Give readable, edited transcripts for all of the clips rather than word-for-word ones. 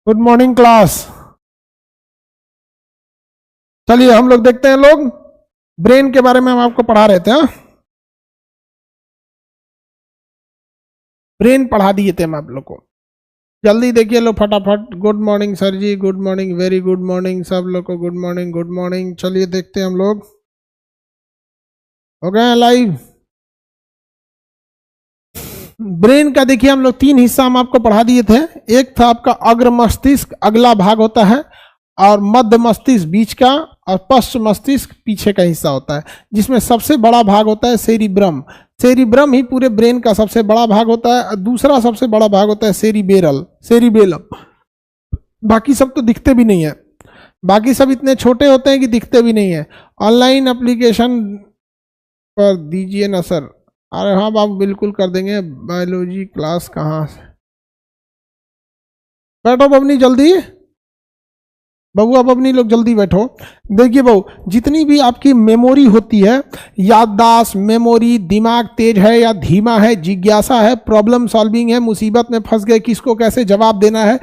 Good morning class. चलिए हम लोग देखते हैं। लोग ब्रेन के बारे में हम आपको पढ़ा रहे थे। ब्रेन पढ़ा दिए थे हम आप लोग को। जल्दी देखिए लो फटाफट। Good morning sir ji, good morning, very good morning सब लोग को। Good morning, good morning. चलिए देखते हैं हम लोग। हो गए लाइव। ब्रेन का देखिए हम लोग तीन हिस्सा हम आपको पढ़ा दिए थे। एक था आपका अग्र मस्तिष्क, अगला भाग होता है, और मध्य मस्तिष्क बीच का, और पश्च मस्तिष्क पीछे का हिस्सा होता है, जिसमें सबसे बड़ा भाग होता है सेरिब्रम। सेरिब्रम ही पूरे ब्रेन का सबसे बड़ा भाग होता है। दूसरा सबसे बड़ा भाग होता है सेरिबेलम। बाकी सब तो दिखते भी नहीं है। बाकी सब इतने छोटे होते हैं कि दिखते भी नहीं है। ऑनलाइन एप्लीकेशन पर दीजिए ना सर। अरे हाँ बाबू, बिल्कुल कर देंगे। बायोलॉजी क्लास कहाँ से? बैठो बबनी जल्दी। बबू अब अपनी लोग जल्दी बैठो। देखिए बहू, जितनी भी आपकी मेमोरी होती है, याददाश्त, मेमोरी, दिमाग तेज है या धीमा है, जिज्ञासा है, प्रॉब्लम सॉल्विंग है, मुसीबत में फंस गए, किसको कैसे जवाब देना है,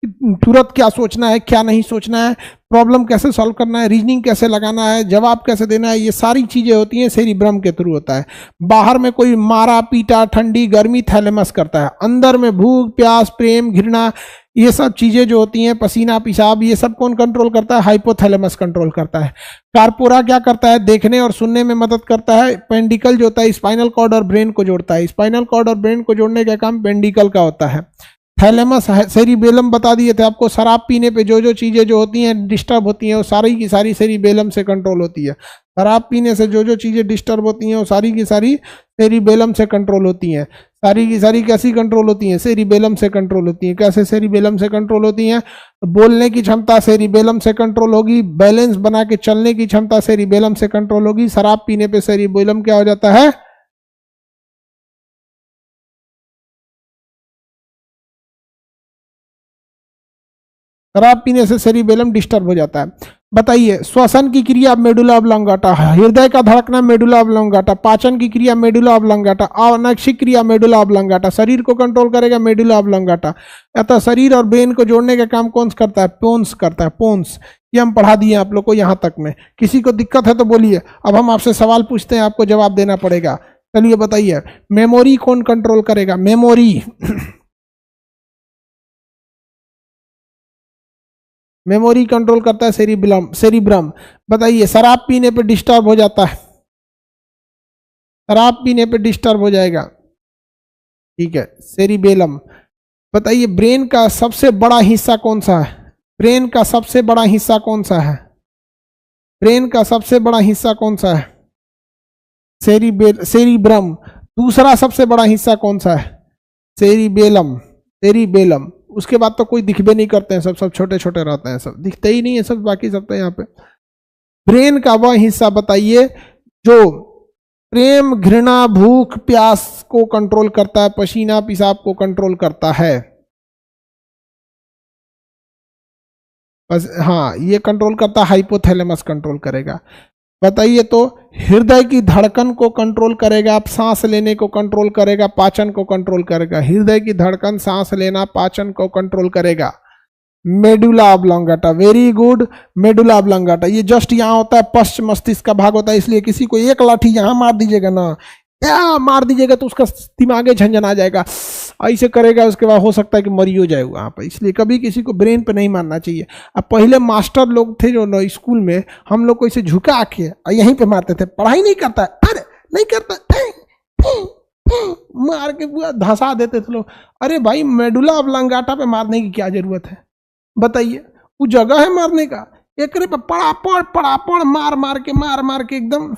तुरंत क्या सोचना है, क्या नहीं सोचना है, प्रॉब्लम कैसे सॉल्व करना है, रीजनिंग कैसे लगाना है, जवाब कैसे देना है, ये सारी चीजें होती हैं सेरिब्रम के थ्रू होता है। बाहर में कोई मारा पीटा, ठंडी गर्मी थैलेमस करता है। अंदर में भूख प्यास, प्रेम घृणा, ये सब चीजें जो होती हैं, पसीना पेशाब, ये सब कौन कंट्रोल करता है? हाइपोथैलेमस कंट्रोल करता है। कार्पोरा क्या करता है? देखने और सुनने में मदद करता है। पेंडिकल जो होता है स्पाइनल कॉर्ड और ब्रेन को जोड़ता है। स्पाइनल कॉर्ड और ब्रेन को जोड़ने का काम पेंडिकल का होता है। थैलेमस सेरिबेलम बता दिए थे आपको। शराब पीने पे जो जो चीजें जो होती हैं डिस्टर्ब होती हैं, वो सारी की सारी सेरिबेलम से कंट्रोल होती है। शराब पीने से जो जो चीजें डिस्टर्ब होती हैं, वो सारी की सारी सेरिबेलम से कंट्रोल होती हैं। सारी की सारी कैसी कंट्रोल होती हैं? सेरिबेलम से कंट्रोल होती हैं। कैसे सेरिबेलम से कंट्रोल होती हैं? बोलने की क्षमता सेरिबेलम से कंट्रोल होगी। बैलेंस बना के चलने की क्षमता सेरिबेलम से कंट्रोल होगी। शराब पीने पे सेरिबेलम क्या हो जाता है? शराब पीने से सेरिबेलम डिस्टर्ब हो जाता है। बताइए, श्वसन की क्रिया मेडुला ऑब्लोंगाटा, हृदय का धड़कना मेडुला ऑब्लोंगाटा, पाचन की क्रिया मेडुला ऑब्लोंगाटा, अनैच्छिक क्रिया मेडुला ऑब्लोंगाटा, शरीर को कंट्रोल करेगा मेडुला ऑब्लोंगाटा। अतः शरीर और ब्रेन को जोड़ने का काम कौन करता है? पोन्स करता है। पोन्स, ये हम पढ़ा दिए आप लोग को यहाँ तक में। किसी को दिक्कत है तो बोलिए। अब हम आपसे सवाल पूछते हैं, आपको जवाब देना पड़ेगा। चलिए बताइए, मेमोरी कौन कंट्रोल करेगा? मेमोरी मेमोरी कंट्रोल करता है सेरिब्रम। बताइए, शराब पीने पे डिस्टर्ब हो जाता है। शराब पीने पे डिस्टर्ब हो जाएगा, ठीक है, सेरिबेलम। बताइए, ब्रेन का सबसे बड़ा हिस्सा कौन सा है? ब्रेन का सबसे बड़ा हिस्सा कौन सा है? ब्रेन का सबसे बड़ा हिस्सा कौन सा है? सेरिब्रम। दूसरा सबसे बड़ा हिस्सा कौन सा है? सेरिबेलम। उसके बाद तो कोई दिखबे नहीं करते हैं, सब सब छोटे छोटे रहते हैं, सब दिखते ही नहीं है सब। बाकी सब तो यहाँ पे ब्रेन का वह हिस्सा बताइए जो प्रेम घृणा भूख प्यास को कंट्रोल करता है, पसीना पेशाब को कंट्रोल करता है। बस हाँ, ये कंट्रोल करता है। हाइपोथैलेमस कंट्रोल करेगा। बताइए तो, हृदय की धड़कन को कंट्रोल करेगा, आप सांस लेने को कंट्रोल करेगा, पाचन को कंट्रोल करेगा। हृदय की धड़कन, सांस लेना, पाचन को कंट्रोल करेगा medulla oblongata. Very good, medulla oblongata. ये जस्ट यहाँ होता है, पश्च मस्तिष्क का भाग होता है। इसलिए किसी को एक लाठी यहाँ मार दीजिएगा ना, या मार दीजिएगा तो उसका दिमागे झंझन आ जाएगा, ऐसे करेगा, उसके बाद हो सकता है कि मरी हो जाए वहाँ पर। इसलिए कभी किसी को ब्रेन पे नहीं मारना चाहिए। अब पहले मास्टर लोग थे जो ना स्कूल में, हम लोग को इसे झुका के यहीं पे मारते थे। पढ़ाई नहीं करता है, अरे नहीं करता, मार के पूरा धंसा देते थे लोग। अरे भाई, मेडुला ऑब्लोंगाटा पे मारने की क्या जरूरत है? बताइए, वो जगह है मारने का। एक पे पड़ापड़ मार मार के एकदम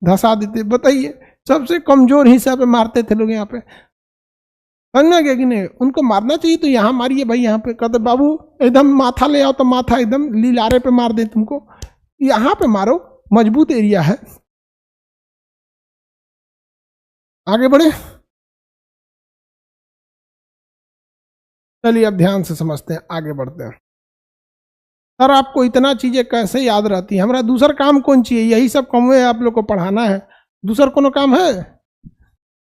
धंसा देते। बताइए, सबसे कमजोर हिस्सा पे मारते थे लोग यहाँ पे। समझना क्या कि नहीं? उनको मारना चाहिए तो यहाँ मारिए भाई। यहाँ पे कहते बाबू एकदम माथा ले आओ, तो माथा एकदम लीलारे पे मार दे तुमको। यहाँ पे मारो, मजबूत एरिया है। आगे बढ़े। चलिए अब ध्यान से समझते हैं, आगे बढ़ते हैं। सर आपको इतना चीजें कैसे याद रहती है? हमारा दूसरा काम कौन चाहिए? यही सब काम है, आप लोग को पढ़ाना है। दूसरा कोनो काम है?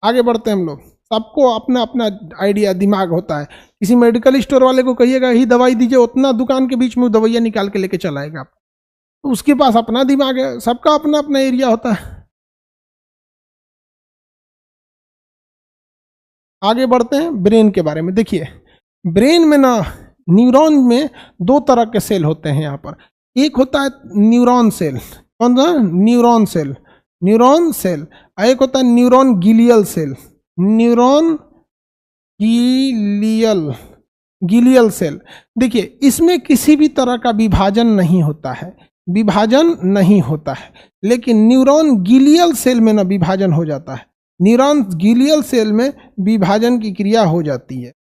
आगे बढ़ते हैं हम लोग। सबको अपना अपना आइडिया दिमाग होता है। किसी मेडिकल स्टोर वाले को कहिएगा ही दवाई दीजिए, उतना दुकान के बीच में दवाइयाँ निकाल के लेके चलाएगा आप, तो उसके पास अपना दिमाग है, सबका अपना अपना एरिया होता है। आगे बढ़ते हैं ब्रेन के बारे में। देखिए ब्रेन में ना न्यूरॉन में दो तरह के सेल होते हैं यहाँ पर। एक होता है न्यूरॉन सेल, कौन सा? Neuron cell, neuron cell. एक होता है neuron glial cell, neuron glial cell. देखिए इसमें किसी भी तरह का विभाजन नहीं होता है, विभाजन नहीं होता है, लेकिन न्यूरॉन गिलियल सेल में ना विभाजन हो जाता है। न्यूरॉन गिलियल सेल में विभाजन की क्रिया हो जाती है,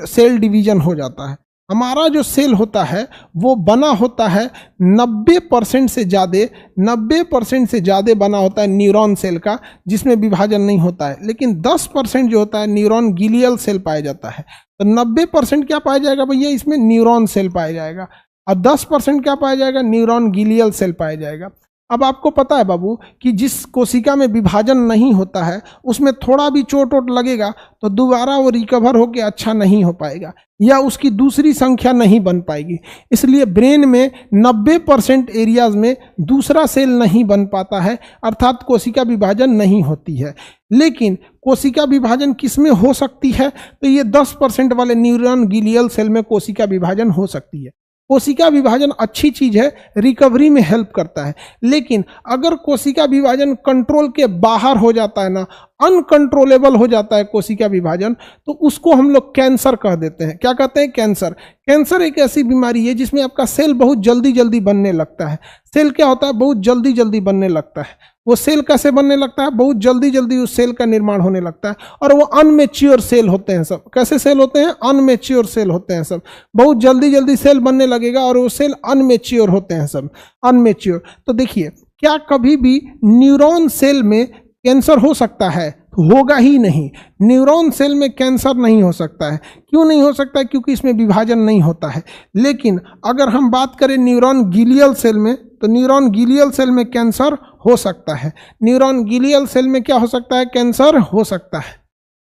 सेल डिवीजन हो जाता है। हमारा जो सेल होता है वो बना होता है 90% से ज़्यादा, 90% से ज़्यादा बना होता है न्यूरॉन सेल का, जिसमें विभाजन नहीं होता है। लेकिन 10% जो होता है न्यूरॉन गिलियल सेल पाया जाता है। तो 90% क्या पाया जाएगा भैया? इसमें न्यूरॉन सेल पाया जाएगा, और 10% क्या पाया जाएगा? न्यूरॉन गिलियल सेल पाया जाएगा। अब आपको पता है बाबू कि जिस कोशिका में विभाजन नहीं होता है उसमें थोड़ा भी चोट वोट लगेगा तो दोबारा वो रिकवर होकर अच्छा नहीं हो पाएगा, या उसकी दूसरी संख्या नहीं बन पाएगी। इसलिए ब्रेन में 90% एरियाज में दूसरा सेल नहीं बन पाता है, अर्थात कोशिका विभाजन नहीं होती है। लेकिन कोशिका विभाजन किस में हो सकती है? तो ये 10% वाले न्यूरॉन गिलियल सेल में कोशिका विभाजन हो सकती है। कोशिका विभाजन अच्छी चीज है, रिकवरी में हेल्प करता है। लेकिन अगर कोशिका विभाजन कंट्रोल के बाहर हो जाता है ना, अनकंट्रोलेबल हो जाता है कोशिका विभाजन, तो उसको हम लोग कैंसर कह देते हैं। क्या कहते हैं? कैंसर। कैंसर एक ऐसी बीमारी है जिसमें आपका सेल बहुत जल्दी जल्दी बनने लगता है। सेल क्या होता है? बहुत जल्दी जल्दी बनने लगता है। वो सेल कैसे बनने लगता है? बहुत जल्दी जल्दी उस सेल का निर्माण होने लगता है, और वो अनमेच्योर सेल होते हैं सब। कैसे सेल होते हैं? अनमेच्योर सेल होते हैं सब। बहुत जल्दी जल्दी सेल बनने लगेगा और वो सेल अनमेच्योर होते हैं सब, अनमेच्योर। तो देखिए, क्या कभी भी न्यूरॉन सेल में कैंसर हो सकता है? होगा ही नहीं। न्यूरॉन सेल में कैंसर नहीं हो सकता है। क्यों नहीं हो सकता है? क्योंकि इसमें विभाजन नहीं होता है। लेकिन अगर हम बात करें न्यूरॉन गिलियल सेल में, तो न्यूरॉन गिलियल सेल में कैंसर हो सकता है। न्यूरॉन गिलियल सेल में क्या हो सकता है? कैंसर हो सकता है।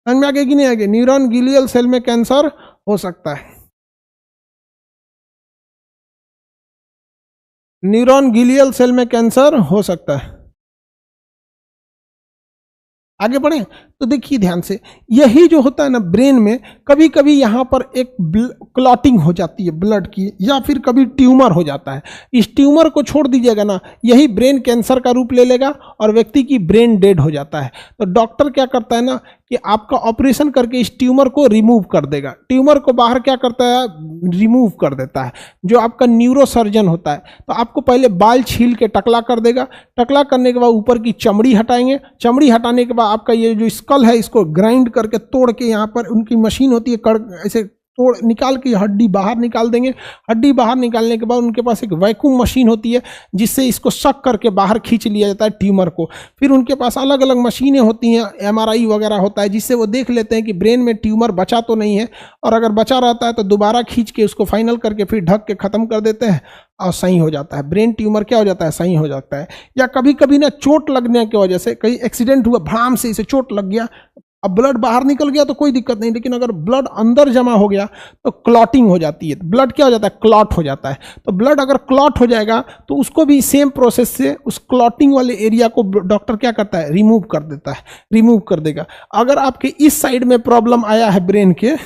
समझ में आगे कि नहीं आगे? न्यूरॉन गिलियल सेल में कैंसर हो सकता है। न्यूरॉन गिलियल सेल में कैंसर हो सकता है। आगे बढ़े तो देखिए ध्यान से, यही जो होता है ना ब्रेन में, कभी कभी यहाँ पर एक क्लॉटिंग हो जाती है ब्लड की, या फिर कभी ट्यूमर हो जाता है। इस ट्यूमर को छोड़ दीजिएगा ना, यही ब्रेन कैंसर का रूप ले लेगा और व्यक्ति की ब्रेन डेड हो जाता है। तो डॉक्टर क्या करता है ना कि आपका ऑपरेशन करके इस ट्यूमर को रिमूव कर देगा। ट्यूमर को बाहर क्या करता है? रिमूव कर देता है। जो आपका न्यूरोसर्जन होता है, तो आपको पहले बाल छील के टकला कर देगा। टकला करने के बाद ऊपर की चमड़ी हटाएंगे। चमड़ी हटाने के बाद आपका ये जो स्कल है इसको ग्राइंड करके तोड़ के, यहाँ पर उनकी मशीन होती है, कड़ ऐसे तोड़ निकाल के हड्डी बाहर निकाल देंगे। हड्डी बाहर निकालने के बाद उनके पास एक वैक्यूम मशीन होती है जिससे इसको सक करके बाहर खींच लिया जाता है ट्यूमर को। फिर उनके पास अलग अलग मशीनें होती हैं, MRI वगैरह होता है, जिससे वो देख लेते हैं कि ब्रेन में ट्यूमर बचा तो नहीं है, और अगर बचा रहता है तो दोबारा खींच के उसको फाइनल करके फिर ढक के ख़त्म कर देते हैं और सही हो जाता है। ब्रेन ट्यूमर क्या हो जाता है? सही हो जाता है। या कभी कभी ना चोट लगने की वजह से, कहीं एक्सीडेंट हुआ, भड़ाम से इसे चोट लग गया, अब ब्लड बाहर निकल गया तो कोई दिक्कत नहीं, लेकिन अगर ब्लड अंदर जमा हो गया तो क्लॉटिंग हो जाती है। ब्लड क्या हो जाता है? क्लॉट हो जाता है। तो ब्लड अगर क्लॉट हो जाएगा तो उसको भी सेम प्रोसेस से उस क्लॉटिंग वाले एरिया को डॉक्टर क्या करता है? रिमूव कर देता है, रिमूव कर देगा। अगर आपके इस साइड में प्रॉब्लम आया है ब्रेन के,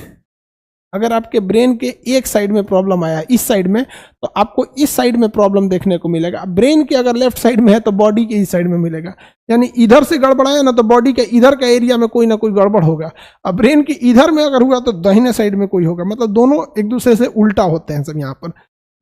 अगर आपके ब्रेन के एक साइड में प्रॉब्लम आया है इस साइड में, तो आपको इस साइड में प्रॉब्लम देखने को मिलेगा। ब्रेन के अगर लेफ्ट साइड में है तो बॉडी के इस साइड में मिलेगा। यानी इधर से गड़बड़ाया ना तो बॉडी के इधर का एरिया में कोई ना कोई गड़बड़ होगा। अब ब्रेन के इधर में अगर हुआ तो दाहिने साइड में कोई होगा। मतलब दोनों एक दूसरे से उल्टा होते हैं सब। यहाँ पर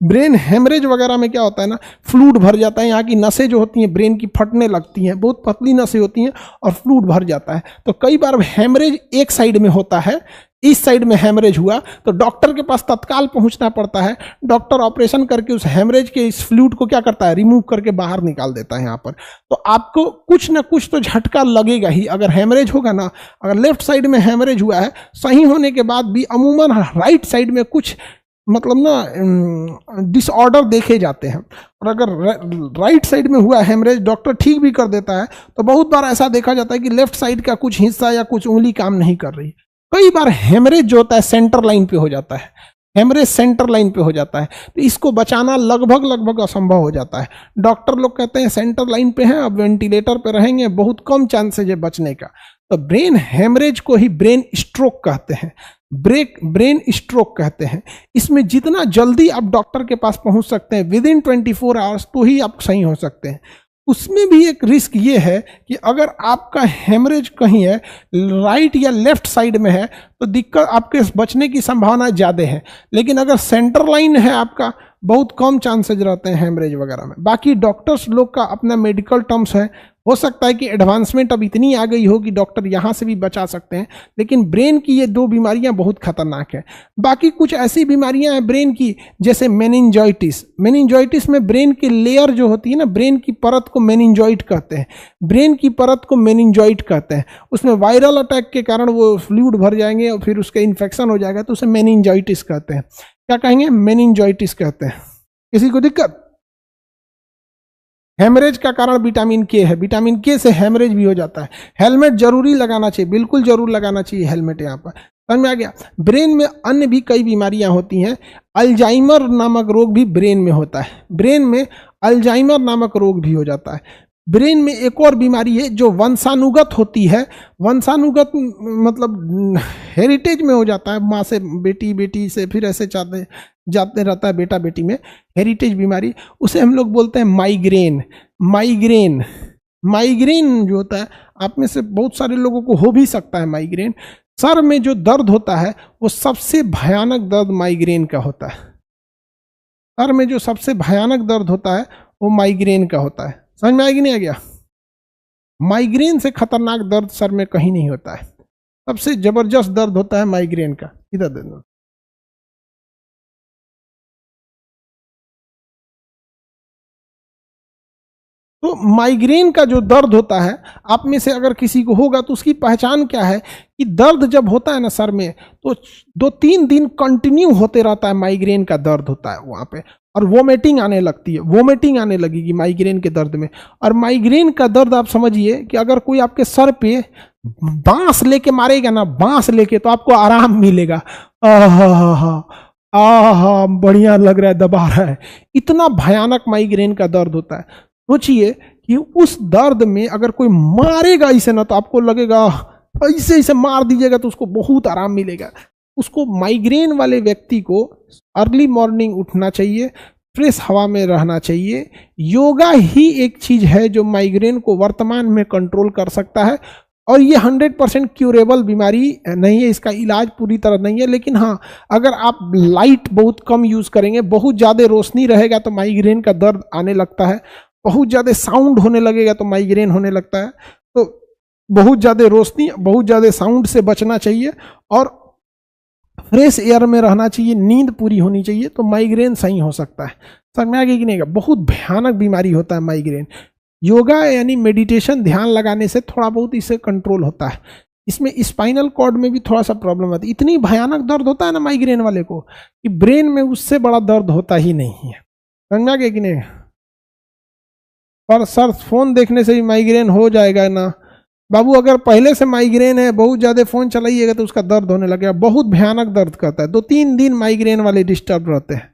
ब्रेन हेमरेज वगैरह में क्या होता है ना, फ्लूइड भर जाता है। यहाँ की नसें जो होती हैं ब्रेन की फटने लगती हैं, बहुत पतली नसें होती हैं और फ्लूइड भर जाता है। तो कई बार हेमरेज एक साइड में होता है, इस साइड में हेमरेज हुआ तो डॉक्टर के पास तत्काल पहुंचना पड़ता है। डॉक्टर ऑपरेशन करके उस हेमरेज के इस फ्लूइड को क्या करता है? रिमूव करके बाहर निकाल देता है यहाँ पर। तो आपको कुछ ना कुछ तो झटका लगेगा ही अगर हेमरेज होगा ना। अगर लेफ्ट साइड में हेमरेज हुआ है, सही होने के बाद भी अमूमन राइट साइड में कुछ मतलब ना डिसऑर्डर देखे जाते हैं। और अगर राइट साइड में हुआ हेमरेज, डॉक्टर ठीक भी कर देता है, तो बहुत बार ऐसा देखा जाता है कि लेफ्ट साइड का कुछ हिस्सा या कुछ उंगली काम नहीं कर रही। कई बार हेमरेज जो होता है सेंटर लाइन पे हो जाता है, हेमरेज सेंटर लाइन पे हो जाता है, तो इसको बचाना लगभग असंभव हो जाता है। डॉक्टर लोग कहते हैं सेंटर लाइन पे है, अब वेंटिलेटर पे रहेंगे, बहुत कम चांसेज है बचने का। तो ब्रेन हेमरेज को ही ब्रेन स्ट्रोक कहते हैं, ब्रेन स्ट्रोक कहते हैं। इसमें जितना जल्दी आप डॉक्टर के पास पहुंच सकते हैं विद इन 24 आवर्स, तो ही आप सही हो सकते हैं। उसमें भी एक रिस्क ये है कि अगर आपका हेमरेज कहीं है राइट या लेफ्ट साइड में है, तो दिक्कत आपके बचने की संभावना ज़्यादा है। लेकिन अगर सेंटर लाइन है आपका, बहुत कम चांसेज रहते हैं हेमरेज वगैरह में। बाकी डॉक्टर्स लोग का अपना मेडिकल टर्म्स है, हो सकता है कि एडवांसमेंट अब इतनी आ गई हो कि डॉक्टर यहाँ से भी बचा सकते हैं, लेकिन ब्रेन की ये दो बीमारियां बहुत खतरनाक है। बाकी कुछ ऐसी बीमारियां हैं ब्रेन की, जैसे मेनिंजाइटिस। मेनिंजाइटिस में ब्रेन की लेयर जो होती है ना, ब्रेन की परत को मेनिंजाइट कहते हैं, ब्रेन की परत को मेनिंजाइट कहते हैं। उसमें वायरल अटैक के कारण वो फ्लूइड भर जाएंगे और फिर उसका इन्फेक्शन हो जाएगा, तो उसे मेनिंजाइटिस कहते हैं। क्या कहेंगे? मेनिंजाइटिस कहते हैं। किसी को दिक्कत? हेमरेज का कारण विटामिन के है, विटामिन के से हेमरेज भी हो जाता है। हेलमेट जरूरी लगाना चाहिए, बिल्कुल जरूर लगाना चाहिए हेलमेट। यहाँ पर समझ में आ गया? ब्रेन में अन्य भी कई बीमारियां होती हैं। अल्जाइमर नामक रोग भी ब्रेन में होता है, ब्रेन में अल्जाइमर नामक रोग भी हो जाता है। ब्रेन में एक और बीमारी है जो वंशानुगत होती है। वंशानुगत मतलब हेरिटेज में हो जाता है, माँ से बेटी, बेटी से फिर ऐसे जाते रहता है बेटा बेटी में, हेरिटेज बीमारी। उसे हम लोग बोलते हैं माइग्रेन। माइग्रेन जो होता है, आप में से बहुत सारे लोगों को हो भी सकता है माइग्रेन। सर में जो दर्द होता है वो सबसे भयानक दर्द माइग्रेन का होता है। सर में जो सबसे भयानक दर्द होता है वो माइग्रेन का होता है। समझ में आएगी नहीं आ गया? माइग्रेन से खतरनाक दर्द सर में कहीं नहीं होता है, सबसे जबरदस्त दर्द होता है माइग्रेन का। इधर दे दो। तो माइग्रेन का जो दर्द होता है, आप में से अगर किसी को होगा तो उसकी पहचान क्या है कि दर्द जब होता है ना सर में, तो 2-3 दिन कंटिन्यू होते रहता है, माइग्रेन का दर्द होता है वहां पे, और वोमिटिंग आने लगती है, वोमिटिंग आने लगेगी माइग्रेन के दर्द में। और माइग्रेन का दर्द आप समझिए कि अगर कोई आपके सर पे बांस लेके मारेगा ना, बांस लेके, तो आपको आराम मिलेगा। आहा बढ़िया लग रहा है, दबा रहा है। इतना भयानक माइग्रेन का दर्द होता है। सोचिए कि उस दर्द में अगर कोई मारेगा इसे ना, तो आपको लगेगा ऐसे इसे मार दीजिएगा तो उसको बहुत आराम मिलेगा। उसको माइग्रेन वाले व्यक्ति को अर्ली मॉर्निंग उठना चाहिए, फ्रेश हवा में रहना चाहिए। योगा ही एक चीज है जो माइग्रेन को वर्तमान में कंट्रोल कर सकता है। और ये 100% क्यूरेबल बीमारी नहीं है, इसका इलाज पूरी तरह नहीं है। लेकिन हाँ, अगर आप लाइट बहुत कम यूज करेंगे, बहुत ज़्यादा रोशनी रहेगा तो माइग्रेन का दर्द आने लगता है। बहुत ज़्यादा साउंड होने लगेगा तो माइग्रेन होने लगता है। तो बहुत ज़्यादा रोशनी, बहुत ज़्यादा साउंड से बचना चाहिए और फ्रेश एयर में रहना चाहिए, नींद पूरी होनी चाहिए, तो माइग्रेन सही हो सकता है। समझ में आ गया कि नहीं? बहुत भयानक बीमारी होता है माइग्रेन। योगा यानी मेडिटेशन, ध्यान लगाने से थोड़ा बहुत इसे कंट्रोल होता है। इसमें स्पाइनल कॉर्ड में भी थोड़ा सा प्रॉब्लम आती है। इतनी भयानक दर्द होता है ना माइग्रेन वाले को कि ब्रेन में उससे बड़ा दर्द होता ही नहीं है। समझ में आ गया कि नहीं? पर सर फोन देखने से भी माइग्रेन हो जाएगा ना बाबू? अगर पहले से माइग्रेन है, बहुत ज्यादा फोन चलाइएगा तो उसका दर्द होने लगेगा। बहुत भयानक दर्द करता है, 2-3 दिन माइग्रेन वाले डिस्टर्ब रहते हैं।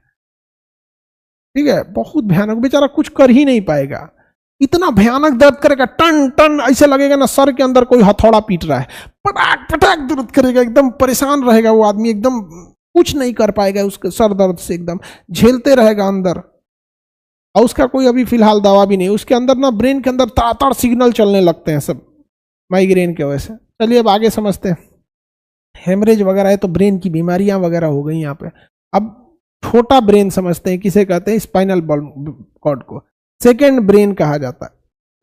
ठीक है, बहुत भयानक, बेचारा कुछ कर ही नहीं पाएगा, इतना भयानक दर्द करेगा। टन टन ऐसे लगेगा ना सर के अंदर कोई हथौड़ा पीट रहा है, पटाक पटाक दर्द करेगा, एकदम परेशान रहेगा वो आदमी, एकदम कुछ नहीं कर पाएगा उसके सर दर्द से, एकदम झेलते रहेगा अंदर। और उसका कोई अभी फिलहाल दवा भी नहीं, उसके अंदर ना ब्रेन के अंदर ताड़ सिग्नल चलने लगते हैं सब माइग्रेन के वजह से। चलिए अब आगे समझते हैं। हेमरेज वगैरह है तो ब्रेन की बीमारियां वगैरह हो गई यहाँ पे। अब छोटा ब्रेन समझते हैं, किसे कहते हैं? स्पाइनल कॉर्ड को सेकेंड ब्रेन कहा जाता है।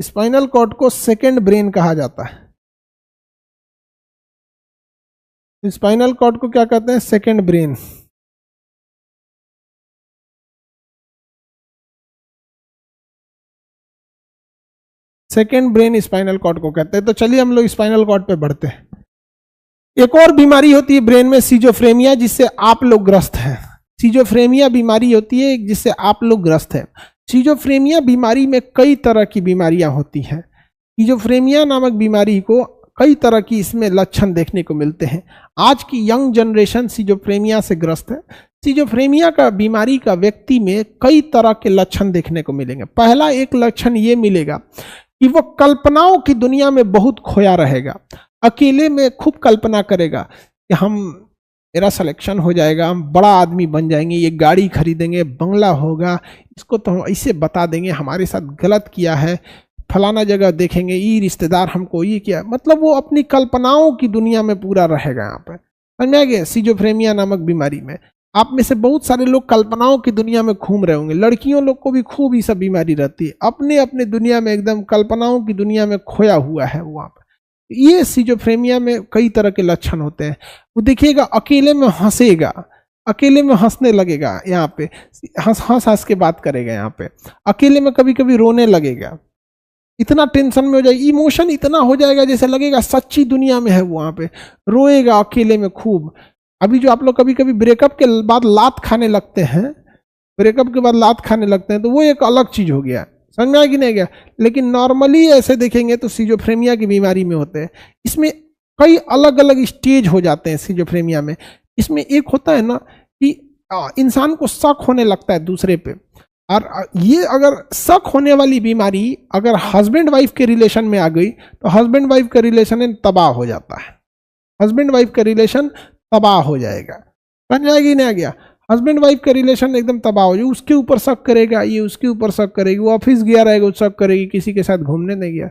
स्पाइनल कॉर्ड को सेकेंड ब्रेन कहा जाता है। स्पाइनल कॉर्ड को क्या कहते हैं? Second brain. Second brain spinal cord को कहते हैं। तो चलिए हम लोग स्पाइनल कॉर्ड पे बढ़ते हैं। एक और बीमारी होती है ब्रेन में, सिजोफ्रेनिया, जिससे आप लोग ग्रस्त हैं। सिजोफ्रेनिया बीमारी होती है जिससे आप लोग ग्रस्त हैं। सिजोफ्रेनिया बीमारी में कई तरह की बीमारियां होती हैं। सिजोफ्रेनिया नामक बीमारी को कई तरह की इसमें लक्षण देखने को मिलते हैं। आज की यंग जनरेशन सिजोफ्रेनिया से ग्रस्त है। सिजोफ्रेनिया का बीमारी का व्यक्ति में कई तरह के लक्षण देखने को मिलेंगे। पहला एक लक्षण ये मिलेगा कि वो कल्पनाओं की दुनिया में बहुत खोया रहेगा। अकेले में खूब कल्पना करेगा कि मेरा सिलेक्शन हो जाएगा, हम बड़ा आदमी बन जाएंगे, ये गाड़ी खरीदेंगे, बंगला होगा, इसको तो हम ऐसे बता देंगे हमारे साथ गलत किया है, फलाना जगह देखेंगे, ये रिश्तेदार हमको ये किया। मतलब वो अपनी कल्पनाओं की दुनिया में पूरा रहेगा। यहाँ पे समझ गए। सिजोफ्रेनिया नामक बीमारी में आप में से बहुत सारे लोग कल्पनाओं की दुनिया में घूम रहे होंगे। लड़कियों लोग को भी खूब ये सब बीमारी रहती है, अपने अपने दुनिया में एकदम कल्पनाओं की दुनिया में खोया हुआ है वहाँ पर। ये सिजोफ्रेनिया में कई तरह के लक्षण होते हैं। वो देखिएगा अकेले में हंसेगा, अकेले में हंसने लगेगा, यहाँ पे हंस के बात करेगा, यहाँ पे अकेले में कभी कभी रोने लगेगा, इतना टेंशन में हो जाएगा, इमोशन इतना हो जाएगा जैसे लगेगा सच्ची दुनिया में है, वहाँ पे रोएगा अकेले में खूब। अभी जो आप लोग कभी कभी ब्रेकअप के बाद लात खाने लगते हैं, ब्रेकअप के बाद लात खाने लगते हैं, तो वो एक अलग चीज हो गया, समझ में आया कि नहीं गया। लेकिन नॉर्मली ऐसे देखेंगे तो सिजोफ्रेनिया की बीमारी में होते हैं। इसमें कई अलग अलग स्टेज हो जाते हैं सिजोफ्रेनिया में। इसमें एक होता है ना कि इंसान को शक होने लगता है दूसरे पे, और ये अगर शक होने वाली बीमारी अगर हस्बैंड वाइफ के रिलेशन में आ गई तो हस्बैंड वाइफ का रिलेशन तबाह हो जाता है, हस्बैंड वाइफ का रिलेशन तबाह हो जाएगा। समझ आएगी नहीं आ गया। हस्बैंड वाइफ का रिलेशन एकदम तबाह हो जाए, उसके ऊपर शक करेगा, ये उसके ऊपर शक करेगी, वो ऑफिस गया रहेगा वो शक करेगी, किसी के साथ घूमने नहीं गया।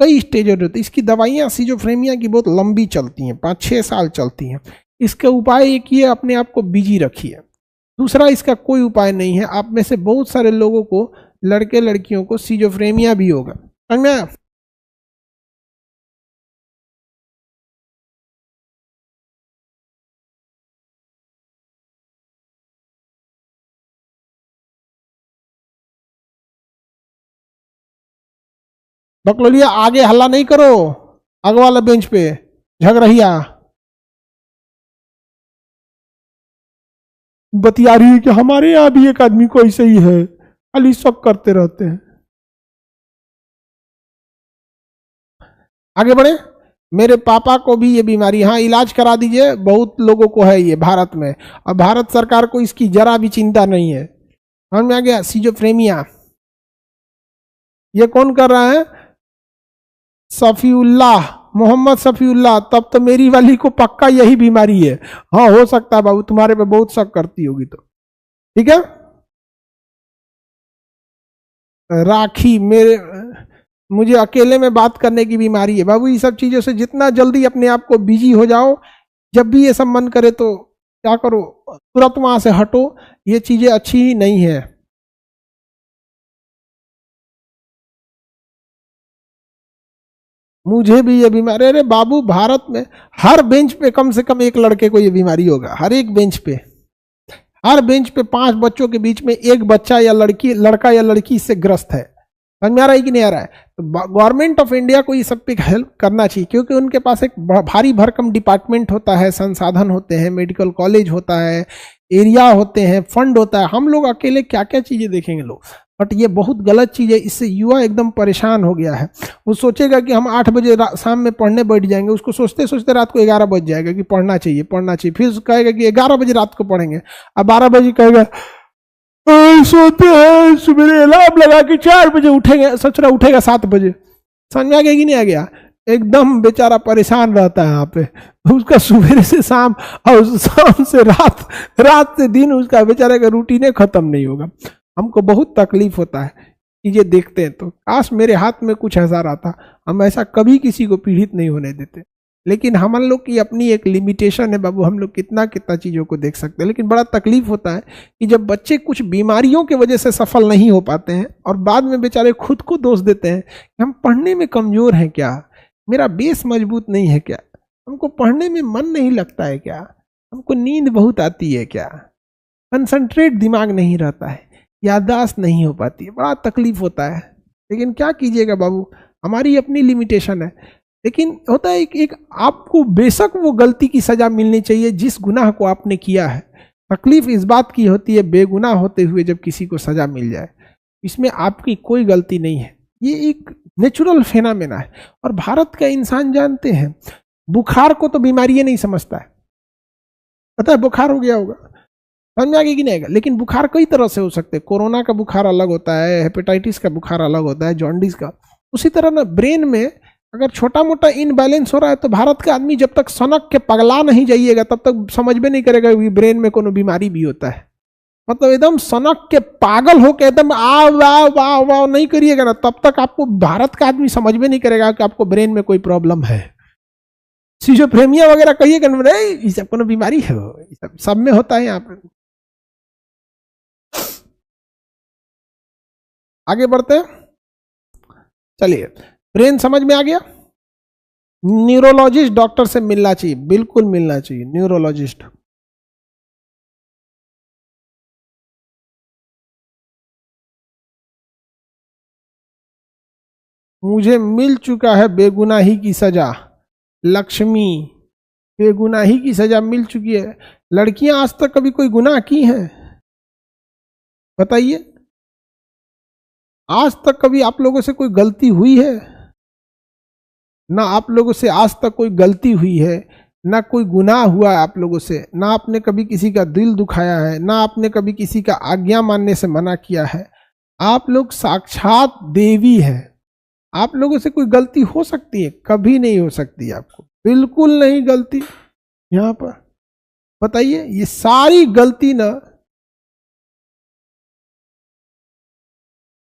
कई स्टेज होते हैं। इसकी दवाइयाँ सिजोफ्रेनिया की बहुत लंबी चलती हैं, 5-6 साल चलती हैं। इसका उपाय एक ये, अपने आप को बिजी रखिए। दूसरा इसका कोई उपाय नहीं है। आप में से बहुत सारे लोगों को, लड़के लड़कियों को सिजोफ्रेनिया भी होगा। समझ में आया? बकलोलिया आगे हल्ला नहीं करो, आगे वाला बेंच पे झग रहिया बतिया रही है कि हमारे यहाँ भी एक आदमी को ऐसे ही है, खाली शक करते रहते हैं। आगे बढ़े। मेरे पापा को भी ये बीमारी, हाँ इलाज करा दीजिए, बहुत लोगों को है ये भारत में, और भारत सरकार को इसकी जरा भी चिंता नहीं है। समझ में आ गया। सिजोफ्रेनिया ये कौन कर रहा है? सफीउल्लाह, मोहम्मद सफीउल्लाह। तब तो मेरी वाली को पक्का यही बीमारी है। हाँ हो सकता है बाबू, तुम्हारे पे बहुत शक करती होगी तो ठीक है। राखी, मुझे अकेले में बात करने की बीमारी है। बाबू ये सब चीजों से जितना जल्दी अपने आप को बिजी हो जाओ, जब भी ये सब मन करे तो क्या करो, तुरंत वहां से हटो। ये चीजें अच्छी ही नहीं है। मुझे भी ये बीमारी, अरे बाबू भारत में हर बेंच पे कम से कम एक लड़के को ये बीमारी होगा। हर एक बेंच पे, हर बेंच पे 5 बच्चों के बीच में एक बच्चा या लड़की, लड़का या लड़की इससे ग्रस्त है। समझ में आ रहा है कि नहीं आ रहा है? तो गवर्नमेंट ऑफ इंडिया को ये सब पे हेल्प करना चाहिए, क्योंकि उनके पास एक भारी भरकम डिपार्टमेंट होता है, संसाधन होते हैं, मेडिकल कॉलेज होता है, एरिया होते हैं, फंड होता है। हम लोग अकेले क्या क्या चीजें देखेंगे लोग, बट ये बहुत गलत चीज है। इससे युवा एकदम परेशान हो गया है। वो सोचेगा कि हम 8 बजे शाम में पढ़ने बैठ जाएंगे, उसको सोचते सोचते रात को 11 बज जाएगा कि पढ़ना चाहिए पढ़ना चाहिए। फिर कहेगा कि 11 बजे रात को पढ़ेंगे, अब 12 बजे कहेगा सोते हैं, सुबह अलार्म लगा के 4 बजे उठेंगे, सच रहा उठेगा 7 बजे। समझ में आ गया कि नहीं आ गया? एकदम बेचारा परेशान रहता है यहाँ पे। उसका सुबह से शाम और शाम से रात, रात से दिन, उसका बेचारे का रूटीन खत्म नहीं होगा। हमको बहुत तकलीफ होता है चीजें देखते हैं तो काश मेरे हाथ में कुछ ऐसा रहता। हम ऐसा कभी किसी को पीड़ित नहीं होने देते, लेकिन हम लोग की अपनी एक लिमिटेशन है बाबू। हम लोग कितना कितना चीज़ों को देख सकते हैं, लेकिन बड़ा तकलीफ होता है कि जब बच्चे कुछ बीमारियों की वजह से सफल नहीं हो पाते हैं और बाद में बेचारे खुद को दोष देते हैं कि हम पढ़ने में कमज़ोर हैं क्या, मेरा बेस मजबूत नहीं है क्या, हमको पढ़ने में मन नहीं लगता है क्या, हमको नींद बहुत आती है क्या, कंसंट्रेट दिमाग नहीं रहता है, याददाश्त नहीं हो पाती है। बड़ा तकलीफ होता है, लेकिन क्या कीजिएगा बाबू, हमारी अपनी लिमिटेशन है। लेकिन होता है एक आपको बेशक वो गलती की सजा मिलनी चाहिए जिस गुनाह को आपने किया है। तकलीफ इस बात की होती है बेगुनाह होते हुए जब किसी को सजा मिल जाए, इसमें आपकी कोई गलती नहीं है, ये एक नेचुरल फेनामेना है। और भारत का इंसान जानते हैं, बुखार को तो बीमारी नहीं समझता है, पता है बुखार हो गया होगा, समझ में आगे कि नहीं आएगा। लेकिन बुखार कई तरह से हो सकते हैं, कोरोना का बुखार अलग होता है, हेपेटाइटिस का बुखार अलग होता है, जॉन्डिस का। उसी तरह ना ब्रेन में अगर छोटा मोटा इनबैलेंस हो रहा है तो भारत का आदमी जब तक सनक के पगला नहीं जाइएगा तब तक समझ में नहीं करेगा कि ब्रेन में कोनो बीमारी भी होता है। मतलब एकदम सनक के पागल होकर एकदम आ वाह वाह वाह नहीं करिएगा ना, तब तक आपको भारत का आदमी समझ में नहीं करेगा कि आपको ब्रेन में कोई प्रॉब्लम है। सिजोफ्रेनिया वगैरह कहिएगा ना, ये सब कोनो बीमारी है, सब में होता है यहाँ पे। आगे बढ़ते हैं, चलिए ब्रेन समझ में आ गया। न्यूरोलॉजिस्ट डॉक्टर से मिलना चाहिए, बिल्कुल मिलना चाहिए न्यूरोलॉजिस्ट। मुझे मिल चुका है बेगुनाही की सजा, लक्ष्मी बेगुनाही की सजा मिल चुकी है। लड़कियां आज तक कभी कोई गुनाह की हैं बताइए? आज तक कभी आप लोगों से कोई गलती हुई है? ना आप लोगों से आज तक कोई गलती हुई है, ना कोई गुनाह हुआ है आप लोगों से, ना आपने कभी किसी का दिल दुखाया है, ना आपने कभी किसी का आज्ञा मानने से मना किया है। आप लोग साक्षात देवी हैं। आप लोगों से कोई गलती हो सकती है? कभी नहीं हो सकती, आपको बिल्कुल नहीं गलती। यहां पर बताइए, ये सारी गलती ना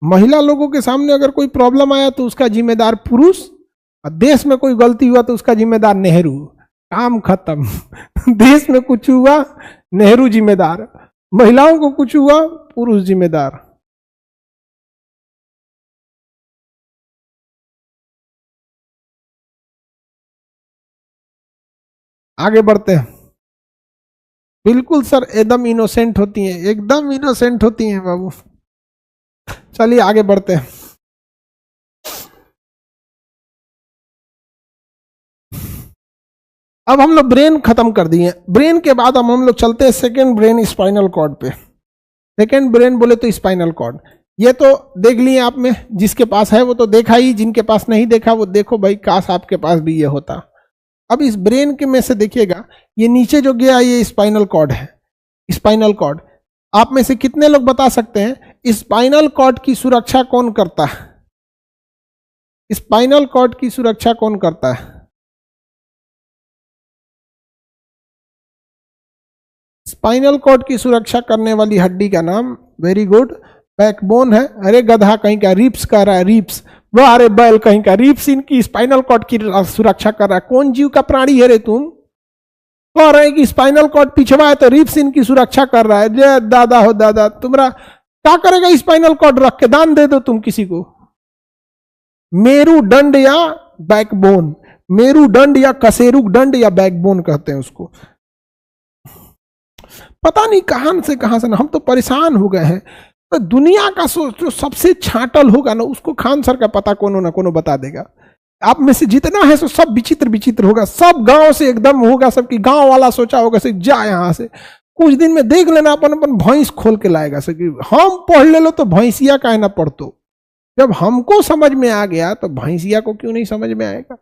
महिला लोगों के सामने अगर कोई प्रॉब्लम आया तो उसका जिम्मेदार पुरुष, और देश में कोई गलती हुआ तो उसका जिम्मेदार नेहरू। काम खत्म। देश में कुछ हुआ नेहरू जिम्मेदार, महिलाओं को कुछ हुआ पुरुष जिम्मेदार। आगे बढ़ते हैं। बिल्कुल सर, एकदम इनोसेंट होती हैं, एकदम इनोसेंट होती हैं बाबू। चलिए आगे बढ़ते हैं। अब हम लोग ब्रेन खत्म कर दिए। ब्रेन के बाद अब हम लोग चलते हैं सेकेंड ब्रेन, स्पाइनल कॉर्ड पे। सेकेंड ब्रेन बोले तो स्पाइनल कॉर्ड, ये तो देख लिए आप में, जिसके पास है वो तो देखा ही, जिनके पास नहीं देखा वो देखो भाई, काश आपके पास भी ये होता। अब इस ब्रेन के में से देखिएगा, ये नीचे जो गया ये स्पाइनल कॉर्ड है। स्पाइनल कॉर्ड, आप में से कितने लोग बता सकते हैं स्पाइनल कॉर्ड की सुरक्षा कौन करता है? स्पाइनल कॉर्ड की सुरक्षा कौन करता है? स्पाइनल कॉर्ड की सुरक्षा करने वाली हड्डी का नाम, वेरी गुड, बैकबोन है। अरे गधा कहीं का, रिप्स कह रहा है, रिप्स। वह अरे बैल कहीं का, रिप्स इनकी स्पाइनल कॉर्ड की सुरक्षा कर रहा है। कौन जीव का प्राणी है रे तुम? कह रहे हैं कि स्पाइनल कॉर्ड पिछवा है तो रिप्स इनकी सुरक्षा कर रहा है। जय दादा हो दादा, तुम्हारा क्या करेगा स्पाइनल कॉर्ड रख के? दान दे दो तुम किसी को। मेरुदंड या बैकबोन, मेरुदंड या कशेरुक दंड या बैकबोन कहते हैं उसको। पता नहीं कहां से ना हम तो परेशान हो गए हैं। तो दुनिया का जो सबसे छाटल होगा ना, उसको खान सर का पता कोनो ना कोनो बता देगा। आप में से जितना है सो सब विचित्र विचित्र होगा, सब गांव से एकदम होगा, सबकी गांव वाला सोचा होगा से जा यहां से कुछ दिन में देख लेना अपन अपन भैंस खोल के लाएगा से कि हम पढ़ ले लो तो भैंसिया का है ना पढ़तो। जब हमको समझ में आ गया तो भैंसिया को क्यों नहीं समझ में आएगा?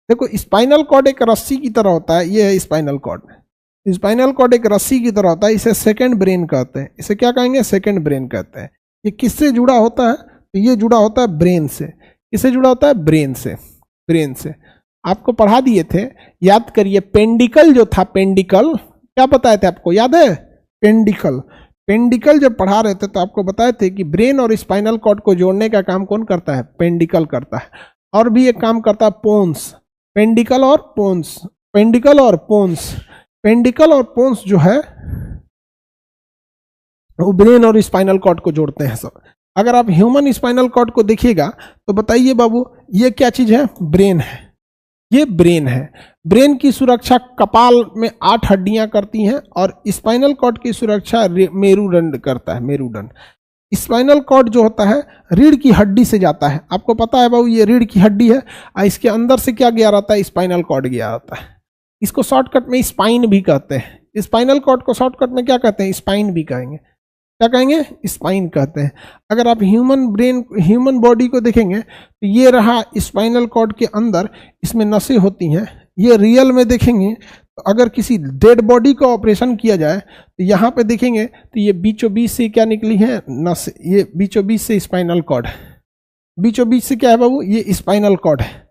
देखो स्पाइनल कॉर्ड एक रस्सी की तरह होता है, ये है स्पाइनल कॉर्ड। स्पाइनल कॉर्ड एक रस्सी की तरह होता है, इसे सेकंड ब्रेन कहते हैं। इसे क्या कहेंगे? सेकंड ब्रेन कहते हैं। ये किससे जुड़ा होता है? तो ये जुड़ा होता है ब्रेन से। किससे जुड़ा होता है? ब्रेन से। ब्रेन से आपको पढ़ा दिए थे, याद करिए। पेंडिकल जो था, पेंडिकल क्या बताए थे आपको, याद है? पेंडिकल, पेंडिकल जब पढ़ा रहे थे तो आपको बताए थे कि ब्रेन और स्पाइनल कॉर्ड को जोड़ने का काम कौन करता है? पेंडिकल करता है। और भी एक काम करता है पोन्स। पेंडिकल और पोन्स, पेंडिकल और पोन्स, पेंडिकल और पोन्स जो है वो ब्रेन और स्पाइनल कॉर्ड को जोड़ते हैं सब। अगर आप ह्यूमन स्पाइनल कॉर्ड को देखिएगा तो बताइए बाबू, ये क्या चीज है? ब्रेन है। ये ब्रेन है। ब्रेन की सुरक्षा कपाल में 8 हड्डियां करती हैं और स्पाइनल कॉर्ड की सुरक्षा मेरुदंड करता है। मेरुदंड, स्पाइनल कॉर्ड जो होता है रीढ़ की हड्डी से जाता है। आपको पता है बाबू, ये रीढ़ की हड्डी है और इसके अंदर से क्या गया रहता है? स्पाइनल कॉर्ड गया रहता है। इसको शॉर्टकट में स्पाइन भी कहते हैं। स्पाइनल कॉर्ड को शॉर्टकट में क्या कहते हैं? स्पाइन भी कहेंगे। क्या कहेंगे? स्पाइन कहते हैं। अगर आप ह्यूमन बॉडी को देखेंगे तो ये रहा स्पाइनल कॉर्ड के अंदर, इसमें नसें होती हैं। ये रियल में देखेंगे तो अगर किसी डेड बॉडी का ऑपरेशन किया जाए तो यहाँ पे देखेंगे तो ये बीचों बीच से क्या निकली है? नस। ये बीचों बीच से स्पाइनल कॉर्ड है। बीचों बीच से क्या है बाबू? ये स्पाइनल कॉर्ड है।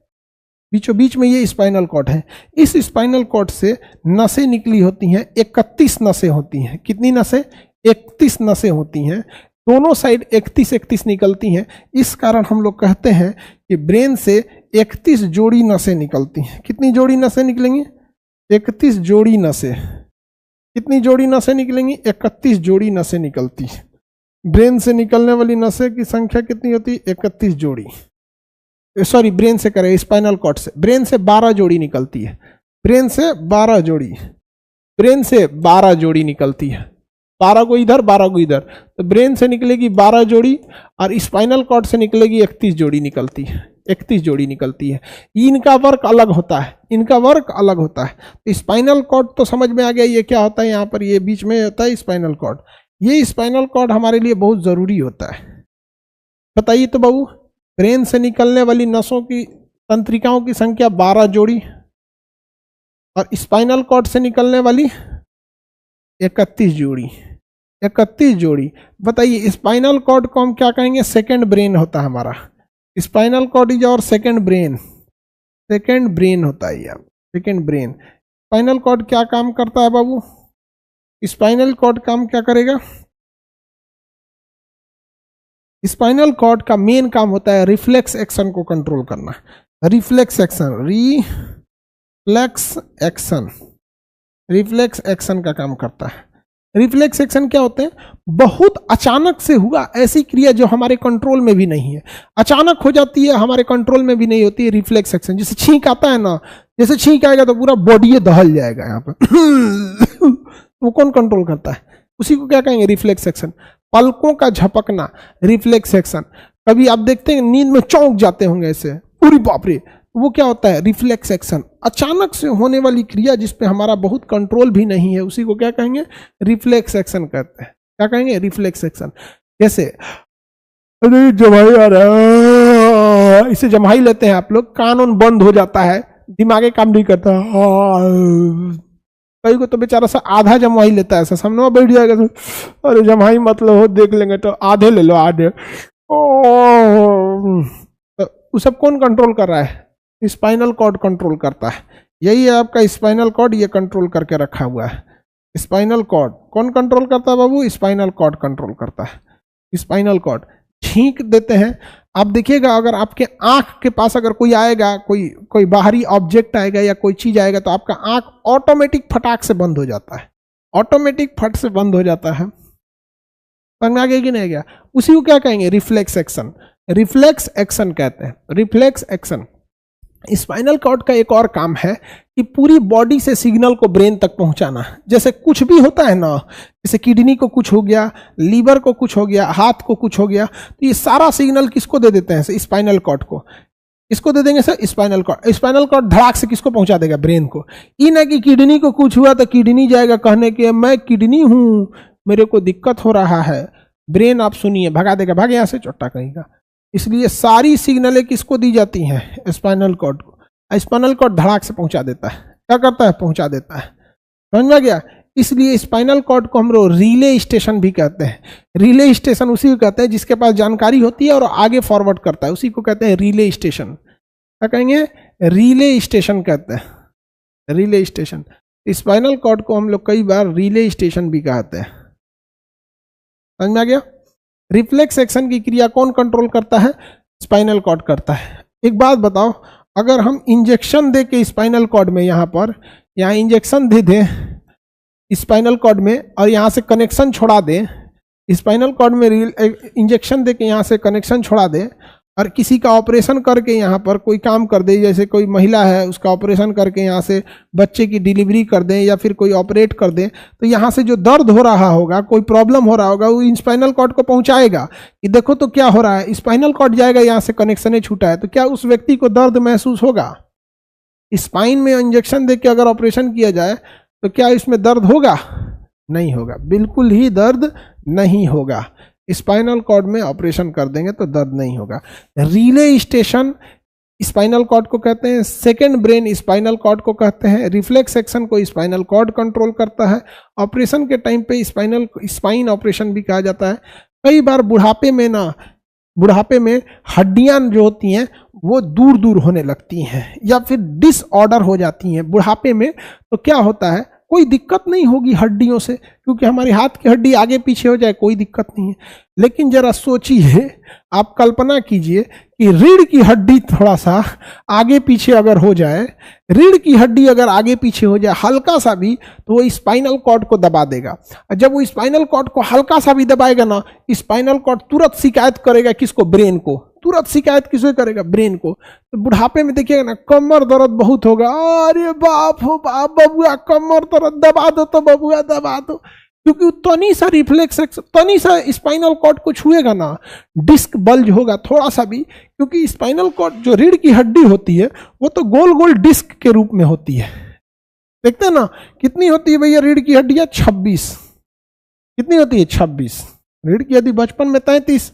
बीचों बीच में ये स्पाइनल कॉर्ड है। इस स्पाइनल कॉर्ड से नसें निकली होती हैं, 31 नसें होती हैं। कितनी नसें? 31 नसें होती हैं। दोनों साइड 31 निकलती हैं। इस कारण हम लोग कहते हैं कि ब्रेन से 31 जोड़ी नसें निकलती हैं। कितनी जोड़ी नसें निकलेंगी? 31 जोड़ी नसें। कितनी जोड़ी नसें निकलेंगी? 31 जोड़ी नसें निकलती हैं। ब्रेन से निकलने वाली नसें की संख्या कितनी होती है? 31 जोड़ी। सॉरी, ब्रेन से करें, स्पाइनल कॉर्ड से। ब्रेन से 12 जोड़ी निकलती है। ब्रेन से 12 जोड़ी, ब्रेन से 12 जोड़ी निकलती है। 12 को इधर, 12 को इधर, तो ब्रेन से निकलेगी 12 जोड़ी और स्पाइनल कॉर्ड से निकलेगी 31 जोड़ी निकलती है। 31 जोड़ी निकलती है। इनका वर्क अलग होता है, इनका वर्क अलग होता है। तो स्पाइनल कॉर्ड तो समझ में आ गया ये क्या होता है। यहाँ पर ये बीच में होता है स्पाइनल कॉर्ड। ये स्पाइनल कॉर्ड हमारे लिए बहुत जरूरी होता है। बताइए तो बाबू, ब्रेन से निकलने वाली नसों की तंत्रिकाओं की संख्या 12 जोड़ी और स्पाइनल कॉर्ड से निकलने वाली 31 जोड़ी। 31 जोड़ी। बताइए स्पाइनल कॉर्ड को हम क्या कहेंगे? सेकंड ब्रेन होता है हमारा। स्पाइनल कॉर्ड इज और सेकंड ब्रेन। सेकंड ब्रेन होता है यार, सेकंड ब्रेन। स्पाइनल कॉर्ड क्या काम करता है बाबू? स्पाइनल कॉर्ड काम क्या करेगा? स्पाइनल कॉर्ड का मेन काम होता है रिफ्लेक्स एक्शन को कंट्रोल करना। Reflex action, reflex action, reflex action का काम करता है। रिफ्लेक्स एक्शन क्या होते हैं? बहुत अचानक से हुआ ऐसी क्रिया जो हमारे कंट्रोल में भी नहीं है, अचानक हो जाती है, हमारे कंट्रोल में भी नहीं होती है। रिफ्लेक्स एक्शन, जैसे छींक आता है ना, जैसे छींक आएगा तो पूरा बॉडी दहल जाएगा यहाँ पर वो कौन कंट्रोल करता है? उसी को क्या कहेंगे? Reflex action. पलकों का झपकना, रिफ्लेक्स एक्शन। कभी आप देखते हैं नींद में चौंक जाते होंगे ऐसे, पूरी बाप रे, वो क्या होता है? Reflex action. अचानक से होने वाली क्रिया जिसपे हमारा बहुत कंट्रोल भी नहीं है, उसी को क्या कहेंगे? रिफ्लेक्स एक्शन कहते हैं। क्या कहेंगे? Reflex action. जैसे जमाई आ रहा है, इसे जमाई लेते हैं आप लोग, कान उन बंद हो जाता है, दिमागे काम नहीं करता। कई को तो बेचारा सा आधा जमाई लेता है, ऐसा सामने बैठ जाएगा तो अरे जमाई मतलब हो, देख लेंगे तो आधे ले लो, आधे। तो वो सब कौन कंट्रोल कर रहा है? स्पाइनल कॉर्ड कंट्रोल करता है। यही है आपका स्पाइनल कॉर्ड, ये कंट्रोल करके रखा हुआ है। स्पाइनल कॉर्ड कौन कंट्रोल करता है बाबू? स्पाइनल कॉर्ड कंट्रोल करता है। स्पाइनल कॉर्ड छींक देते हैं। आप देखिएगा अगर आपके आंख के पास अगर कोई आएगा, कोई बाहरी ऑब्जेक्ट आएगा या कोई चीज आएगा, तो आपका आंख ऑटोमेटिक फटाक से बंद हो जाता है। ऑटोमेटिक फट से बंद हो जाता है। समझ में आ गया कि नहीं गया? उसी को क्या कहेंगे? Reflex action. रिफ्लेक्स एक्शन कहते हैं। Reflex action. स्पाइनल कॉर्ड का एक और काम है कि पूरी बॉडी से सिग्नल को ब्रेन तक पहुंचाना। जैसे कुछ भी होता है ना, जैसे किडनी को कुछ हो गया, लीवर को कुछ हो गया, हाथ को कुछ हो गया, तो ये सारा सिग्नल किसको दे देते हैं? स्पाइनल कॉर्ड को। इसको दे देंगे sir spinal cord. Spinal cord धड़ाक से किसको पहुंचा देगा? ब्रेन को। ये ना कि किडनी को कुछ हुआ तो किडनी जाएगा कहने के मैं किडनी हूं, मेरे को दिक्कत हो रहा है। ब्रेन आप सुनिए भगा देगा, भाग यहां से, चोट्टा कहेगा। इसलिए सारी सिग्नलें किसको दी जाती हैं? स्पाइनल कॉर्ड को। स्पाइनल कॉर्ड धड़ाक से पहुंचा देता है। क्या करता है? पहुंचा देता है। समझ में गया? इसलिए स्पाइनल कॉर्ड को हम लोग रिले स्टेशन भी कहते हैं। रिले स्टेशन उसी को कहते हैं जिसके पास जानकारी होती है और आगे फॉरवर्ड करता है, उसी को कहते हैं रिले स्टेशन। क्या कहेंगे? रिले स्टेशन कहते हैं। Relay station. स्पाइनल कॉर्ड को हम लोग कई बार रिले स्टेशन भी कहते हैं। समझ में आ गया? रिफ्लेक्स एक्शन की क्रिया कौन कंट्रोल करता है? स्पाइनल कॉर्ड करता है। एक बात बताओ, अगर हम इंजेक्शन दे के स्पाइनल कॉर्ड में, यहाँ इंजेक्शन दे दें स्पाइनल कॉर्ड में और यहाँ से कनेक्शन छोड़ा दें, स्पाइनल कॉर्ड में इंजेक्शन दे के यहाँ से कनेक्शन छोड़ा दें और किसी का ऑपरेशन करके यहाँ पर कोई काम कर दे, जैसे कोई महिला है उसका ऑपरेशन करके यहाँ से बच्चे की डिलीवरी कर दें या फिर कोई ऑपरेट कर दें, तो यहाँ से जो दर्द हो रहा होगा, कोई प्रॉब्लम हो रहा होगा, वो स्पाइनल कॉर्ड को पहुँचाएगा कि देखो तो क्या हो रहा है। स्पाइनल कॉर्ड जाएगा, यहाँ से कनेक्शन छूटा है, तो क्या उस व्यक्ति को दर्द महसूस होगा? स्पाइन में इंजेक्शन देके अगर ऑपरेशन किया जाए तो क्या इसमें दर्द होगा? नहीं होगा, बिल्कुल ही दर्द नहीं होगा। स्पाइनल कॉर्ड में ऑपरेशन कर देंगे तो दर्द नहीं होगा। रिले स्टेशन स्पाइनल कॉर्ड को कहते हैं, सेकेंड ब्रेन स्पाइनल कॉर्ड को कहते हैं, रिफ्लेक्स एक्शन को स्पाइनल कॉर्ड कंट्रोल करता है। ऑपरेशन के टाइम पे स्पाइन ऑपरेशन भी कहा जाता है। कई बार बुढ़ापे में हड्डियां जो होती हैं वो दूर दूर होने लगती हैं या फिर डिसऑर्डर हो जाती हैं बुढ़ापे में। तो क्या होता है, कोई दिक्कत नहीं होगी हड्डियों से, क्योंकि हमारे हाथ की हड्डी आगे पीछे हो जाए कोई दिक्कत नहीं है। लेकिन जरा सोचिए, आप कल्पना कीजिए कि रीढ़ की हड्डी थोड़ा सा आगे पीछे अगर हो जाए, रीढ़ की हड्डी अगर आगे पीछे हो जाए हल्का सा भी, तो वो स्पाइनल कॉर्ड को दबा देगा। और जब वो स्पाइनल कॉर्ड को हल्का सा भी दबाएगा ना, स्पाइनल कॉर्ड तुरंत शिकायत करेगा किसको? ब्रेन को। तुरंत शिकायत किसको करेगा? ब्रेन को। तो बुढ़ापे में देखिएगा ना, कमर दर्द बहुत होगा, अरे बाप हो बाप, बबुआ कमर दर्द, दबा दो तो बबुआ दबा दो, क्योंकि तनी सा रिफ्लेक्स, तनी सा स्पाइनल कॉर्ड को छुएगा ना, डिस्क बल्ज होगा थोड़ा सा भी, क्योंकि स्पाइनल कॉर्ड जो रीढ़ की हड्डी होती है वो तो गोल गोल डिस्क के रूप में होती है। देखते हैं ना कितनी होती है भैया रीढ़ की हड्डियां? 26। कितनी होती है? 26। रीढ़ की हड्डी बचपन में 33,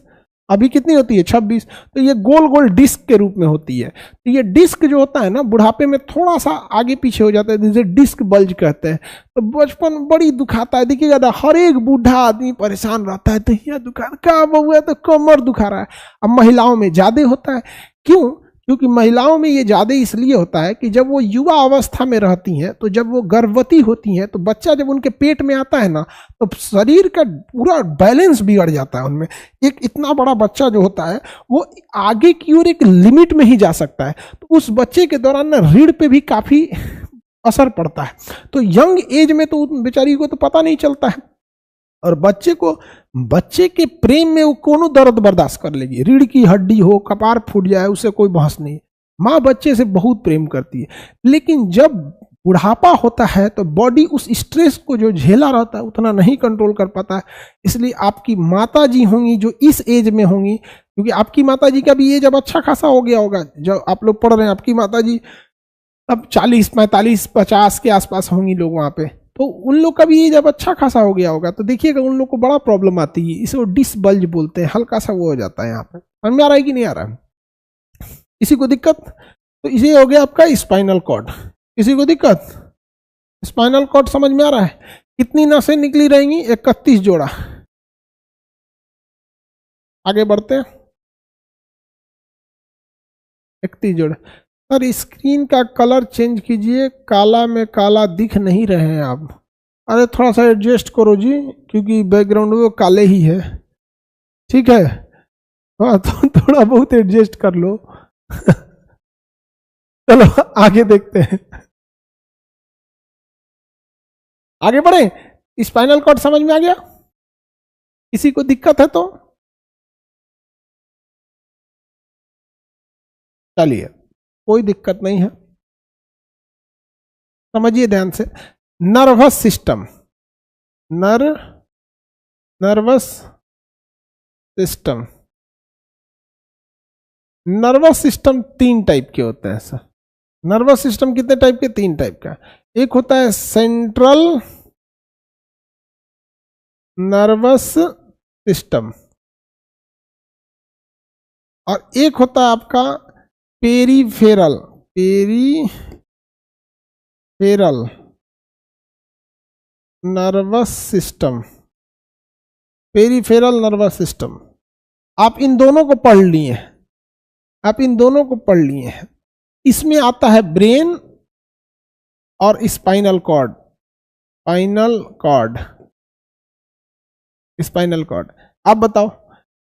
अभी कितनी होती है? 26। तो ये गोल गोल डिस्क के रूप में होती है। तो ये डिस्क जो होता है ना, बुढ़ापे में थोड़ा सा आगे पीछे हो जाता है, जिसे डिस्क बल्ज कहते हैं। तो बचपन बड़ी दुखाता है, देखिएगा हर एक बूढ़ा आदमी परेशान रहता है, तो ये दुखा क्या बबुआ, तो कमर दुखा रहा है। अब महिलाओं में ज्यादा होता है, क्यों? क्योंकि महिलाओं में ये ज़्यादा इसलिए होता है कि जब वो युवा अवस्था में रहती हैं, तो जब वो गर्भवती होती हैं, तो बच्चा जब उनके पेट में आता है ना, तो शरीर का पूरा बैलेंस बिगड़ जाता है उनमें। एक इतना बड़ा बच्चा जो होता है वो आगे की ओर एक लिमिट में ही जा सकता है, तो उस बच्चे के दौरान ना रीढ़ पे भी काफ़ी असर पड़ता है। तो यंग एज में तो बेचारी को तो पता नहीं चलता है, और बच्चे के प्रेम में वो कोनो दर्द बर्दाश्त कर लेगी। रीढ़ की हड्डी हो, कपार फूट जाए, उससे कोई बहस नहीं। माँ बच्चे से बहुत प्रेम करती है। लेकिन जब बुढ़ापा होता है तो बॉडी उस स्ट्रेस को जो झेला रहता है उतना नहीं कंट्रोल कर पाता है। इसलिए आपकी माता जी होंगी जो इस एज में होंगी, क्योंकि आपकी माता जी का भी एज अब अच्छा खासा हो गया होगा, जब आप लोग पढ़ रहे हैं, आपकी माता जी अब 40, 45, 50 के आसपास होंगी लोग वहाँ पे, तो उन लोग का भी ये जब अच्छा खासा हो गया होगा, तो देखिएगा उन लोग को बड़ा प्रॉब्लम आती है। इसे वो डिसबल्ज बोलते हैं, हल्का सा वो हो जाता है यहाँ पे। समझ में आ रहा है कि नहीं आ रहा है? किसी को दिक्कत? तो इसे हो गया आपका स्पाइनल कॉर्ड। किसी को दिक्कत? स्पाइनल कॉर्ड समझ में आ रहा है? कितनी नसें निकली रहेंगी? 31 जोड़ा। आगे बढ़ते हैं। 31 जोड़ा। सर स्क्रीन का कलर चेंज कीजिए, काला में काला दिख नहीं रहे हैं आप। अरे थोड़ा सा एडजस्ट करो जी, क्योंकि बैकग्राउंड में वो काले ही है। ठीक है, हाँ तो थोड़ा बहुत एडजस्ट कर लो। चलो आगे देखते हैं, आगे बढ़े। स्पाइनल कॉर्ड समझ में आ गया? किसी को दिक्कत है तो चलिए, कोई दिक्कत नहीं है, समझिए ध्यान से। Nervous system, nervous system, nervous system 3 type के होते हैं सर। नर्वस सिस्टम कितने टाइप के? 3 टाइप का। एक होता है सेंट्रल नर्वस सिस्टम, और एक होता है आपका peripheral nervous system. Peripheral nervous system, आप इन दोनों को पढ़ लिए हैं। इसमें आता है ब्रेन और स्पाइनल कॉर्ड। स्पाइनल कॉर्ड, आप बताओ,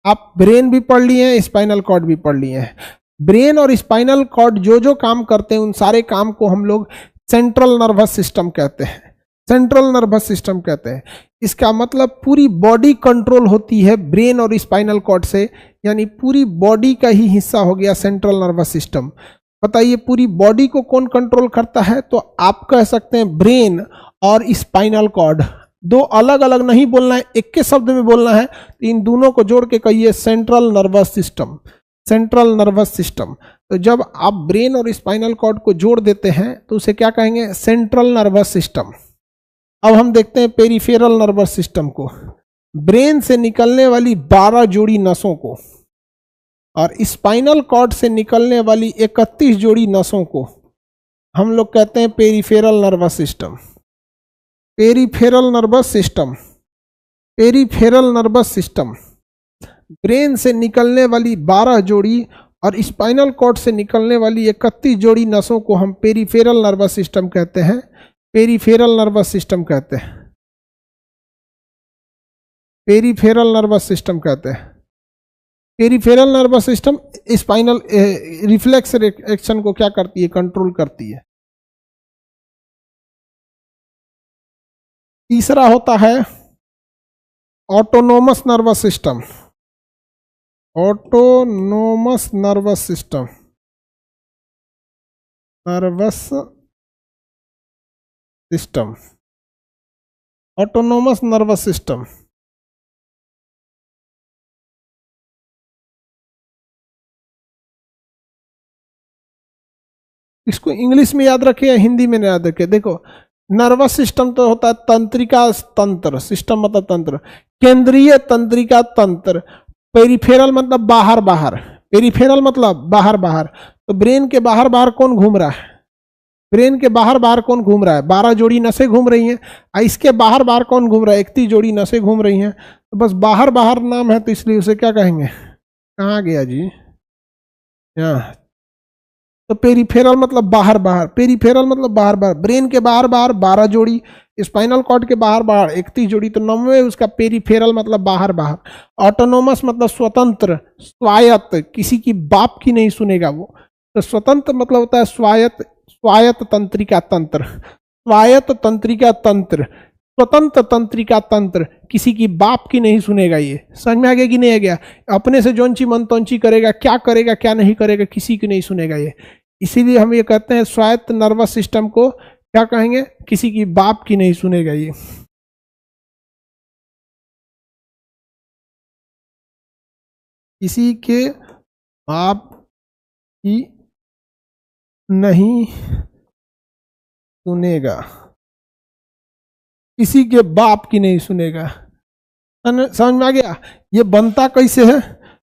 आप ब्रेन भी पढ़ लिए हैं, स्पाइनल कॉर्ड भी पढ़ लिए हैं। ब्रेन और स्पाइनल कॉर्ड जो जो काम करते हैं उन सारे काम को हम लोग सेंट्रल नर्वस सिस्टम कहते हैं। इसका मतलब पूरी बॉडी कंट्रोल होती है ब्रेन और स्पाइनल कॉर्ड से, यानी पूरी बॉडी का ही हिस्सा हो गया सेंट्रल नर्वस सिस्टम। बताइए पूरी बॉडी को कौन कंट्रोल करता है? तो आप कह सकते हैं ब्रेन और स्पाइनल कॉर्ड। 2 अलग अलग नहीं बोलना है, एक के शब्द में बोलना है। इन दोनों को जोड़ के कहिए सेंट्रल नर्वस सिस्टम। तो जब आप ब्रेन और स्पाइनल कॉर्ड को जोड़ देते हैं तो उसे क्या कहेंगे, सेंट्रल नर्वस सिस्टम। अब हम देखते हैं पेरिफेरल नर्वस सिस्टम को, ब्रेन से निकलने वाली 12 जोड़ी नसों को और स्पाइनल कॉर्ड से निकलने वाली 31 जोड़ी नसों को हम लोग कहते हैं peripheral nervous system. Peripheral nervous system, peripheral nervous system, brain से निकलने वाली 12 जोड़ी और स्पाइनल कॉर्ड से निकलने वाली 31 जोड़ी नसों को हम पेरिफेरल नर्वस सिस्टम कहते हैं, पेरिफेरल नर्वस सिस्टम कहते हैं, पेरिफेरल नर्वस सिस्टम कहते हैं। Peripheral nervous system spinal reflex action को क्या करती है, कंट्रोल करती है। तीसरा होता है autonomous nervous system, autonomous nervous system, nervous system, autonomous nervous system. इसको इंग्लिश में याद रखिए, हिंदी में याद रखिए। देखो, नर्वस सिस्टम तो होता है तंत्रिका तंत्र, सिस्टम मतलब तंत्र, केंद्रीय तंत्रिका तंत्र, पेरिफेरल मतलब बाहर बाहर, पेरिफेरल मतलब बाहर बाहर। तो ब्रेन के बाहर बाहर कौन घूम रहा है, ब्रेन के बाहर बाहर कौन घूम रहा है, 12 जोड़ी नसें घूम रही हैं। इसके बाहर बाहर कौन घूम रहा है, 31 जोड़ी नसें घूम रही हैं। तो बस बाहर बाहर नाम है तो इसलिए उसे क्या कहेंगे, कहाँ गया जी, यहाँ। तो पेरिफेरल मतलब बाहर बाहर, पेरिफेरल मतलब बाहर बाहर, ब्रेन के बाहर बाहर 12 जोड़ी, स्पाइनल कॉर्ड के बाहर बाहर 31 जोड़ी, तो 9वें उसका पेरिफेरल मतलब बाहर बाहर। ऑटोनोमस मतलब स्वतंत्र, स्वायत्त, किसी की बाप की नहीं सुनेगा वो। तो स्वतंत्र मतलब होता है स्वायत्त, स्वायत्त तंत्रिका तंत्र, स्वायत्त तंत्रिका तंत्र, स्वतंत्र तंत्रिका तंत्र, किसी की बाप की नहीं सुनेगा। ये समझ में आ गया कि नहीं आ गया, अपने से जोन ची मन तोंची करेगा, क्या करेगा क्या नहीं करेगा, किसी की नहीं सुनेगा ये। इसीलिए हम ये कहते हैं स्वायत्त नर्वस सिस्टम को क्या कहेंगे, किसी की बाप की नहीं सुनेगा ये। किसी के बाप की नहीं सुनेगा, किसी के बाप की नहीं सुनेगा। समझ में आ गया। ये बनता कैसे है,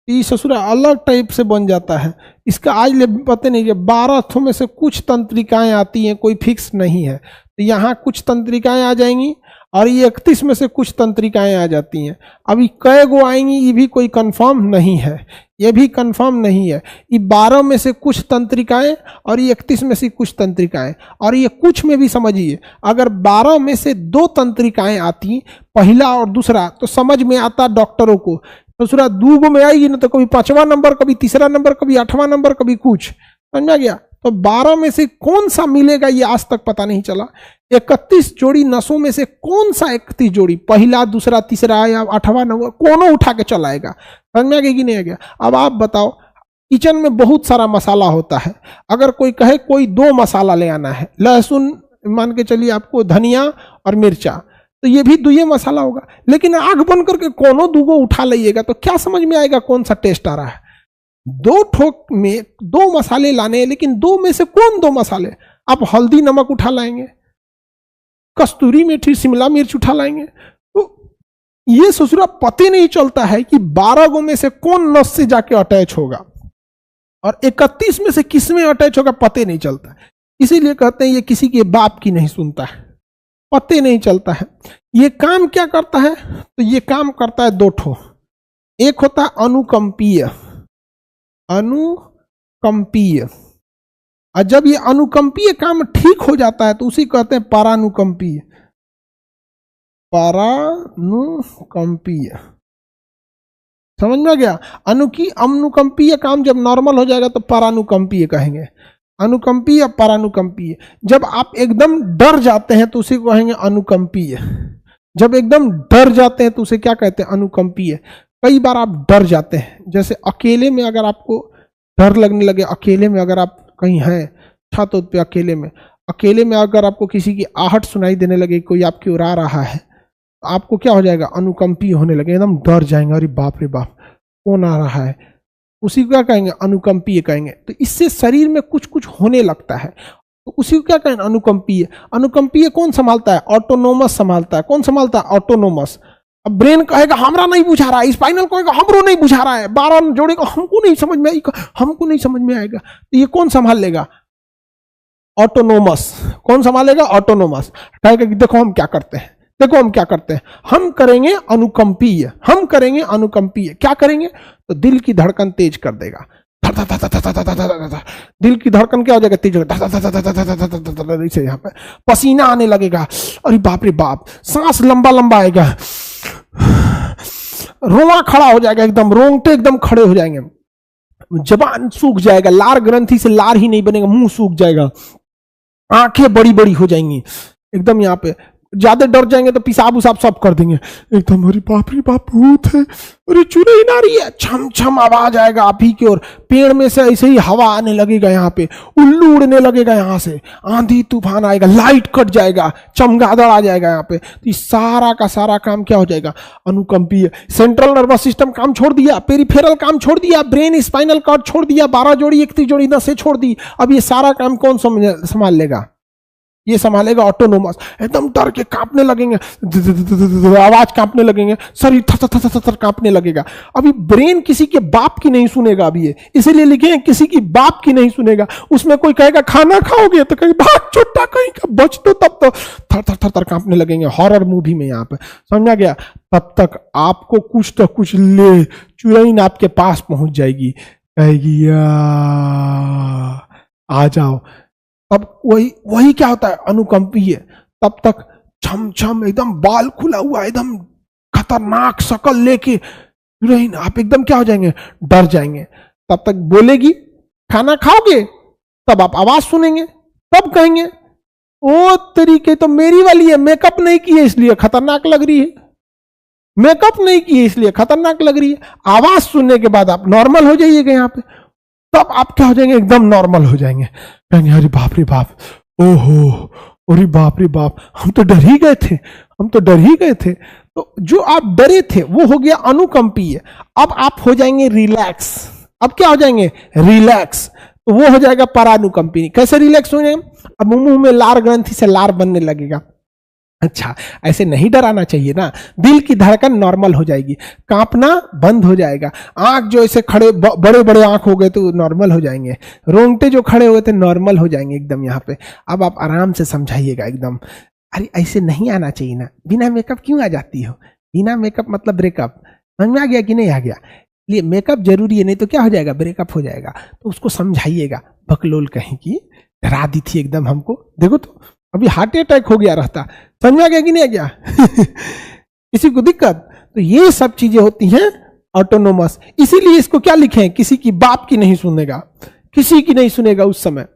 ये ससुरा अलग टाइप से बन जाता है। इसका आज ले पता नहीं कि 12 में से कुछ तंत्रिकाएं आती हैं, कोई फिक्स नहीं है। तो यहाँ कुछ तंत्रिकाएं आ जाएंगी और ये 31 में से कुछ तंत्रिकाएं आ जाती हैं। अभी कै गो आएंगी ये भी कोई कंफर्म नहीं है, ये भी कंफर्म नहीं है। ये 12 में से कुछ तंत्रिकाएं और ये 31 में से कुछ तंत्रिकाएं। और ये कुछ में भी समझिए, अगर 12 में से 2 तंत्रिकाएं आती, पहला और दूसरा, तो समझ में आता डॉक्टरों को। दूसरा 2 में आएगी ना तो कभी 5वां नंबर, कभी 3रा नंबर, कभी 8वां नंबर, कभी कुछ। समझ में आ गया। तो 12 में से कौन सा मिलेगा ये आज तक पता नहीं चला। 31 जोड़ी नसों में से कौन सा 31 जोड़ी, पहला दूसरा तीसरा या 8वां नंबर, कौन उठा के चलाएगा। समझ में आ गया कि नहीं आ गया। अब आप बताओ, किचन में बहुत सारा मसाला होता है, अगर कोई कहे कोई 2 मसाला ले आना है, लहसुन मान के चलिए आपको, धनिया और मिर्चा, तो ये भी 2 मसाला होगा। लेकिन आग बंद करके कोनो 2 उठा लीजिएगा तो क्या समझ में आएगा कौन सा टेस्ट आ रहा है। 2 ठोक में 2 मसाले लाने हैं, लेकिन 2 में से कौन 2 मसाले, आप हल्दी नमक उठा लाएंगे, कस्तूरी मेथी शिमला मिर्च उठा लाएंगे, तो ये ससुरा पता नहीं चलता है कि 12 गो में से कौन नस से जाके अटैच होगा और 31 में से किस में अटैच होगा, पता नहीं चलता। इसीलिए कहते हैं ये किसी के बाप की नहीं सुनता है, पता नहीं चलता है। ये काम क्या करता है, तो ये काम करता है 2 ठो। एक होता है अनुकंपीय, अनुकंपीय, और जब ये अनुकंपीय काम ठीक हो जाता है तो उसी कहते हैं परानुकंपीय, परानुकंपीय। समझ में आ गया। अनुकंपीय काम जब नॉर्मल हो जाएगा तो परानुकंपीय कहेंगे, अनुकंपीय परानुकंपीय। जब आप एकदम डर जाते हैं तो उसी को कहेंगे अनुकंपीय, जब एकदम डर जाते हैं तो उसे क्या कहते हैं, अनुकंपीय। कई बार आप डर जाते हैं, जैसे अकेले में अगर आपको डर लगने लगे, अकेले में अगर आप कहीं हैं छत पे, अकेले में अगर आपको किसी की आहट सुनाई देने लगे, कोई आपकी ओर आ रहा है, तो आपको क्या हो जाएगा, अनुकंपीय होने लगे, एकदम डर जाएंगे, अरे बाप रे बाप कौन आ रहा है। उसी को क्या कहेंगे, अनुकंपीय कहेंगे। तो इससे शरीर में कुछ कुछ होने लगता है, तो उसी को क्या कहेंगे, अनुकंपीय। अनुकंपीय कौन संभालता है, ऑटोनोमस संभालता है। कौन संभालता है, ऑटोनोमस। अब ब्रेन कहेगा हमरा नहीं बुझा रहा है, स्पाइनल कहेगा हमरो नहीं बुझा रहा है, 12 जोड़ेगा हमको नहीं समझ में आएगा, हमको नहीं समझ में आएगा। तो ये कौन संभाल लेगा, ऑटोनोमस। कौन संभालेगा, ऑटोनोमस। कहेगा कि देखो हम क्या करते हैं, देखो हम क्या करते हैं, हम करेंगे अनुकंपीय, हम करेंगे अनुकंपीय। क्या करेंगे, तो दिल की धड़कन तेज कर देगा, दिल की धड़कन क्या हो जाएगा, तेज होगा, इसे यहाँ पे पसीना आने लगेगा, अरे बाप रे बाप, सांस लंबा लंबा आएगा, रोआ खड़ा हो जाएगा, एकदम रोंगटे एकदम खड़े हो जाएंगे, जबान सूख जाएगा, लार ग्रंथि से लार ही नहीं बनेगा, मुंह सूख जाएगा, आंखें बड़ी बड़ी हो जाएंगी, एकदम यहाँ पे ज्यादा डर जाएंगे तो पेशाब उसाब सब कर देंगे एकदम, अरे बाप रे बाप भूत है, अरे चुड़ैल आ रही है, छम छम आवाज आएगा आप ही की ओर, पेड़ में से ऐसे ही हवा आने लगेगा, यहाँ पे उल्लू उड़ने लगेगा, यहाँ से आंधी तूफान आएगा, लाइट कट जाएगा, चमगादड़ आ जाएगा यहाँ पे। तो सारा का सारा काम क्या हो जाएगा, अनुकंपीय। सेंट्रल नर्वस सिस्टम काम छोड़ दिया, पेरिफेरल काम छोड़ दिया, ब्रेन स्पाइनल कॉर्ड छोड़ दिया, 12 जोड़ी 31 जोड़ी नसें छोड़ दी, अब ये सारा काम कौन संभाल लेगा, ये संभालेगा ऑटोनोमस। एकदम डर के कांपने लगेंगे, आवाज कांपने लगेंगे, शरीर थर थर थर थर कांपने लगेगा। अभी ब्रेन किसी के बाप की नहीं सुनेगा, अभी ये इसीलिए लिखे हैं किसी की बाप की नहीं सुनेगा। उसमें कोई कहेगा खाना खाओगे तो कहेगा भाग छोटा कहीं का, बच तो तब तो थर थर थर थर कांपने लगेंगे। हॉरर मूवी में यहाँ पे समझा गया। तब तक आपको कुछ तो कुछ ले चुड़ैल आपके पास पहुंच जाएगी, कहेगी आ जाओ। अब वही क्या होता है, अनुकंपीय। तब तक छम छम एकदम बाल खुला हुआ, एकदम खतरनाक शकल लेके आप एकदम क्या हो जाएंगे, डर जाएंगे। तब तक बोलेगी खाना खाओगे, तब आप आवाज सुनेंगे, तब कहेंगे ओ तरीके तो मेरी वाली है, मेकअप नहीं की है इसलिए खतरनाक लग रही है, मेकअप नहीं की है इसलिए खतरनाक लग रही है। आवाज सुनने के बाद आप नॉर्मल हो जाइएगा यहाँ पे, तब आप क्या हो जाएंगे, एकदम नॉर्मल हो जाएंगे। कहेंगे अरे बाप रे बाप, ओहो अरे बाप रे बाप, हम तो डर ही गए थे, हम तो डर ही गए थे। तो जो आप डरे थे वो हो गया अनुकंपीय। अब आप हो जाएंगे रिलैक्स। अब क्या हो जाएंगे, रिलैक्स। तो वो हो जाएगा परानुकंपीय। कैसे रिलैक्स हो जाएंगे, अब मुंह में लार ग्रंथि से लार बनने लगेगा। अच्छा, ऐसे नहीं डराना चाहिए ना, दिल की धड़कन नॉर्मल हो जाएगी, कांपना बंद हो जाएगा, आंख जो ऐसे खड़े बड़े बड़े आंख हो गए तो नॉर्मल हो जाएंगे, रोंगटे जो खड़े हुए थे नॉर्मल हो जाएंगे एकदम यहाँ पे। अब आप आराम से समझाइएगा एकदम, अरे ऐसे नहीं आना चाहिए ना, बिना मेकअप क्यों आ जाती हो, बिना मेकअप मतलब ब्रेकअप। समझ में आ गया कि नहीं आ गया, इसलिए मेकअप जरूरी है, नहीं तो क्या हो जाएगा, ब्रेकअप हो जाएगा। तो उसको समझाइएगा। बकलोल कहीं की डरा दी थी एकदम हमको, देखो तो अभी हार्ट अटैक हो गया रहता। समझ में आ गया कि नहीं आ गया किसी को दिक्कत। तो ये सब चीजें होती हैं ऑटोनोमस। इसीलिए इसको क्या लिखे हैं, किसी की बाप की नहीं सुनेगा, किसी की नहीं सुनेगा उस समय।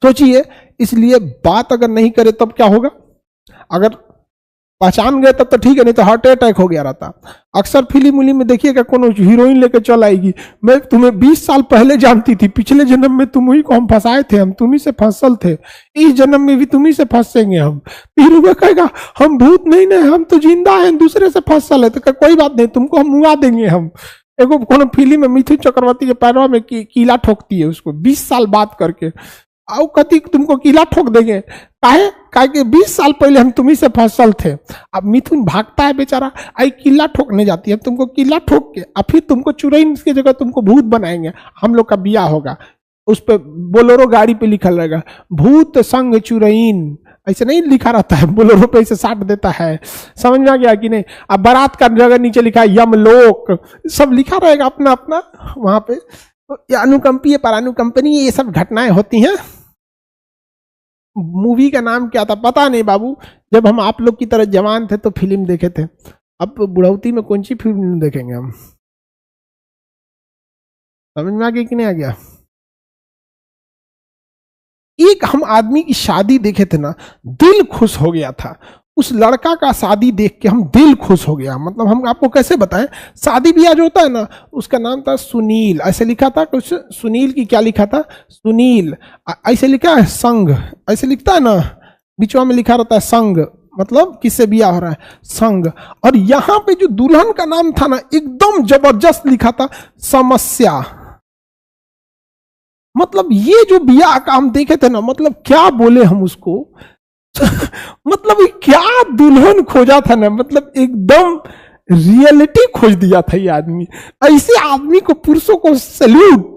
सोचिए, इसलिए बात अगर नहीं करे तब क्या होगा, अगर पहचान गए तब तो ठीक है, नहीं तो हार्ट अटैक हो गया रहता। अक्सर फिल्म उलिम में देखिएगा कोनो हीरोइन लेकर चल आएगी, मैं तुम्हें 20 साल पहले जानती थी, पिछले जन्म में तुम ही को हम फंसाए थे, हम तुम्ही से फसल थे, इस जन्म में भी तुम्ही से फंसेंगे हम। फिर वो कहेगा हम भूत नहीं ना, हम तो जिंदा हैं, दूसरे से फसल है। तो कोई बात नहीं, तुमको हम मुआ देंगे हम। एगो कोनो फिल्म में मिथुन चक्रवर्ती के पैरों में कीला ठोकती है उसको 20 साल बात करके, आओ कति तुमको कीला ठोक देंगे, काहे कि 20 साल पहले हम तुम्ही से फसल थे। अब मिथुन भागता है बेचारा, आई किला ठोकने जाती है, तुमको किला ठोक के और फिर तुमको चुड़ैल की जगह तुमको भूत बनाएंगे, हम लोग का बिया होगा, उस पर बोलेरो गाड़ी पे लिखा रहेगा भूत संग चुड़ैल, ऐसे नहीं लिखा रहता है, बोलेरो पे ऐसे साट देता है। समझ में आ गया कि नहीं। अब बारात का जगह नीचे लिखा है यमलोक, सब लिखा रहेगा अपना अपना वहां पे। तो अनुकंपीय परानुकंपनीय ये सब घटनाएं होती हैं। मूवी का नाम क्या था पता नहीं बाबू, जब हम आप लोग की तरह जवान थे तो फिल्म देखे थे, अब बुढ़ौती में कौन सी फिल्म देखेंगे हम। समझ में आ गया कि नहीं आ गया। एक हम आदमी की शादी देखे थे ना, दिल खुश हो गया था। उस लड़का का शादी देख के हम दिल खुश हो गया। मतलब हम आपको कैसे बताएं, शादी ब्याह जो होता है ना, उसका नाम था सुनील, ऐसे लिखा था कुछ, सुनील की क्या लिखा था, सुनील ऐसे लिखा है, संग ऐसे लिखता है ना, बीचवा में लिखा रहता है संग, मतलब किससे ब्याह हो रहा है, संग। और यहाँ पे जो दुल्हन का नाम था ना, एकदम जबरदस्त लिखा था, समस्या। मतलब ये जो बिया का हम देखे थे ना, मतलब क्या बोले हम उसको मतलब क्या दुल्हन खोजा था ना, मतलब एकदम रियलिटी खोज दिया था ये आदमी। ऐसे आदमी को, पुरुषों को सैल्यूट।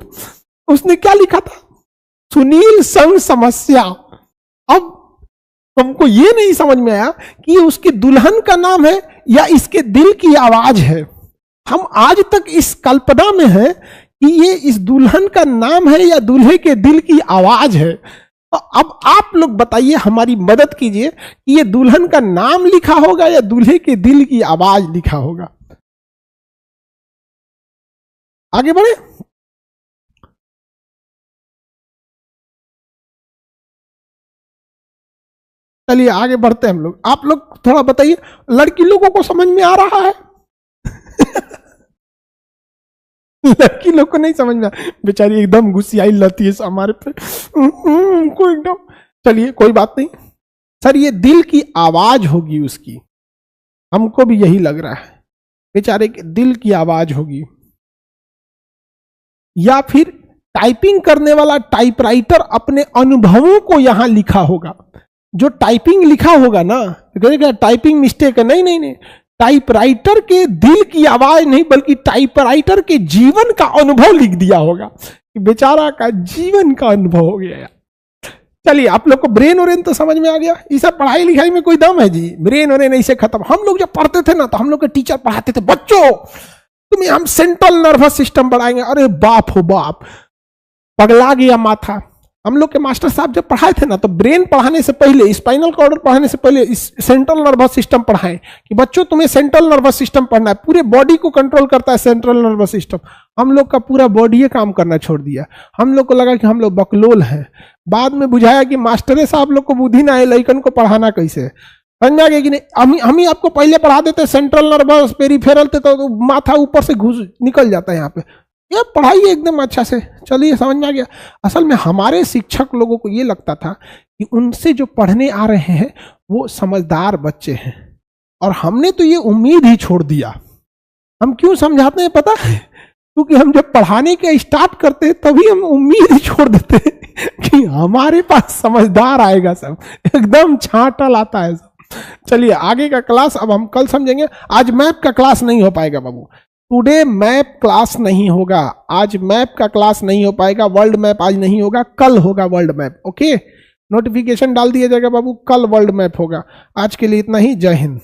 उसने क्या लिखा था, सुनील संग समस्या। अब हमको ये नहीं समझ में आया कि ये उसकी दुल्हन का नाम है या इसके दिल की आवाज है। हम आज तक इस कल्पना में है कि ये इस दुल्हन का नाम है या दूल्हे के दिल की आवाज है। अब आप लोग बताइए, हमारी मदद कीजिए कि ये दुल्हन का नाम लिखा होगा या दूल्हे के दिल की आवाज लिखा होगा। आगे बढ़े। चलिए आगे बढ़ते हैं हम लोग। आप लोग थोड़ा बताइए, लड़की लोगों को समझ में आ रहा है? लड़की लोग को नहीं समझ में, बेचारी एकदम गुस्सियाई लती है हमारे पे को एकदम। चलिए कोई बात नहीं सर, ये दिल की आवाज होगी उसकी, हमको भी यही लग रहा है, बेचारे के दिल की आवाज होगी। या फिर टाइपिंग करने वाला टाइपराइटर अपने अनुभवों को यहां लिखा होगा। जो टाइपिंग लिखा होगा ना, टाइपिंग मिस्टेक है, नहीं नहीं नहीं, टाइपराइटर के दिल की आवाज नहीं, बल्कि टाइपराइटर के जीवन का अनुभव लिख दिया होगा। बेचारा का जीवन का अनुभव हो गया। चलिए, आप लोग को ब्रेन ओरेन तो समझ में आ गया। ये सब पढ़ाई लिखाई में कोई दम है जी? ब्रेन ओरेन ऐसे खत्म। हम लोग जब पढ़ते थे ना, तो हम लोग के टीचर पढ़ाते थे, बच्चों तुम्हें हम सेंट्रल नर्वस सिस्टम पढ़ाएंगे। अरे बाप हो बाप, पगला गया माथा। हम लोग के मास्टर साहब जब पढ़ाए थे ना, तो ब्रेन पढ़ाने से पहले, स्पाइनल कॉर्ड पढ़ाने से पहले इस सेंट्रल नर्वस सिस्टम पढ़ाएं कि बच्चों तुम्हें सेंट्रल नर्वस सिस्टम पढ़ना है, पूरे बॉडी को कंट्रोल करता है सेंट्रल नर्वस सिस्टम। हम लोग का पूरा बॉडी काम करना छोड़ दिया। हम लोग को लगा कि हम लोग बकलोल हैं। बाद में बुझाया कि मास्टरे साहब लोग को बुद्धि ना है, लइकन को पढ़ाना कैसे। समझ आ गया कि नहीं? हम ही आपको पहले पढ़ा देते सेंट्रल नर्वस पेरिफेरल, तो माथा ऊपर से घुस निकल जाता है यहाँ पे। ये पढ़ाइए एकदम अच्छा से। चलिए समझ में आ गया। असल में हमारे शिक्षक लोगों को ये लगता था कि उनसे जो पढ़ने आ रहे हैं वो समझदार बच्चे हैं, और हमने तो ये उम्मीद ही छोड़ दिया। हम क्यों समझाते हैं पता है? क्योंकि हम जब पढ़ाने के स्टार्ट करते हैं तभी हम उम्मीद ही छोड़ देते हैं कि हमारे पास समझदार आएगा, सब एकदम छांटल आता है सब। चलिए आगे का क्लास अब हम कल समझेंगे। आज मैप का क्लास नहीं हो पाएगा बाबू, टुडे मैप क्लास नहीं होगा। आज मैप का क्लास नहीं हो पाएगा, वर्ल्ड मैप आज नहीं होगा, कल होगा वर्ल्ड मैप। ओके, नोटिफिकेशन डाल दिया जाएगा बाबू, कल वर्ल्ड मैप होगा। आज के लिए इतना ही, जय हिंद।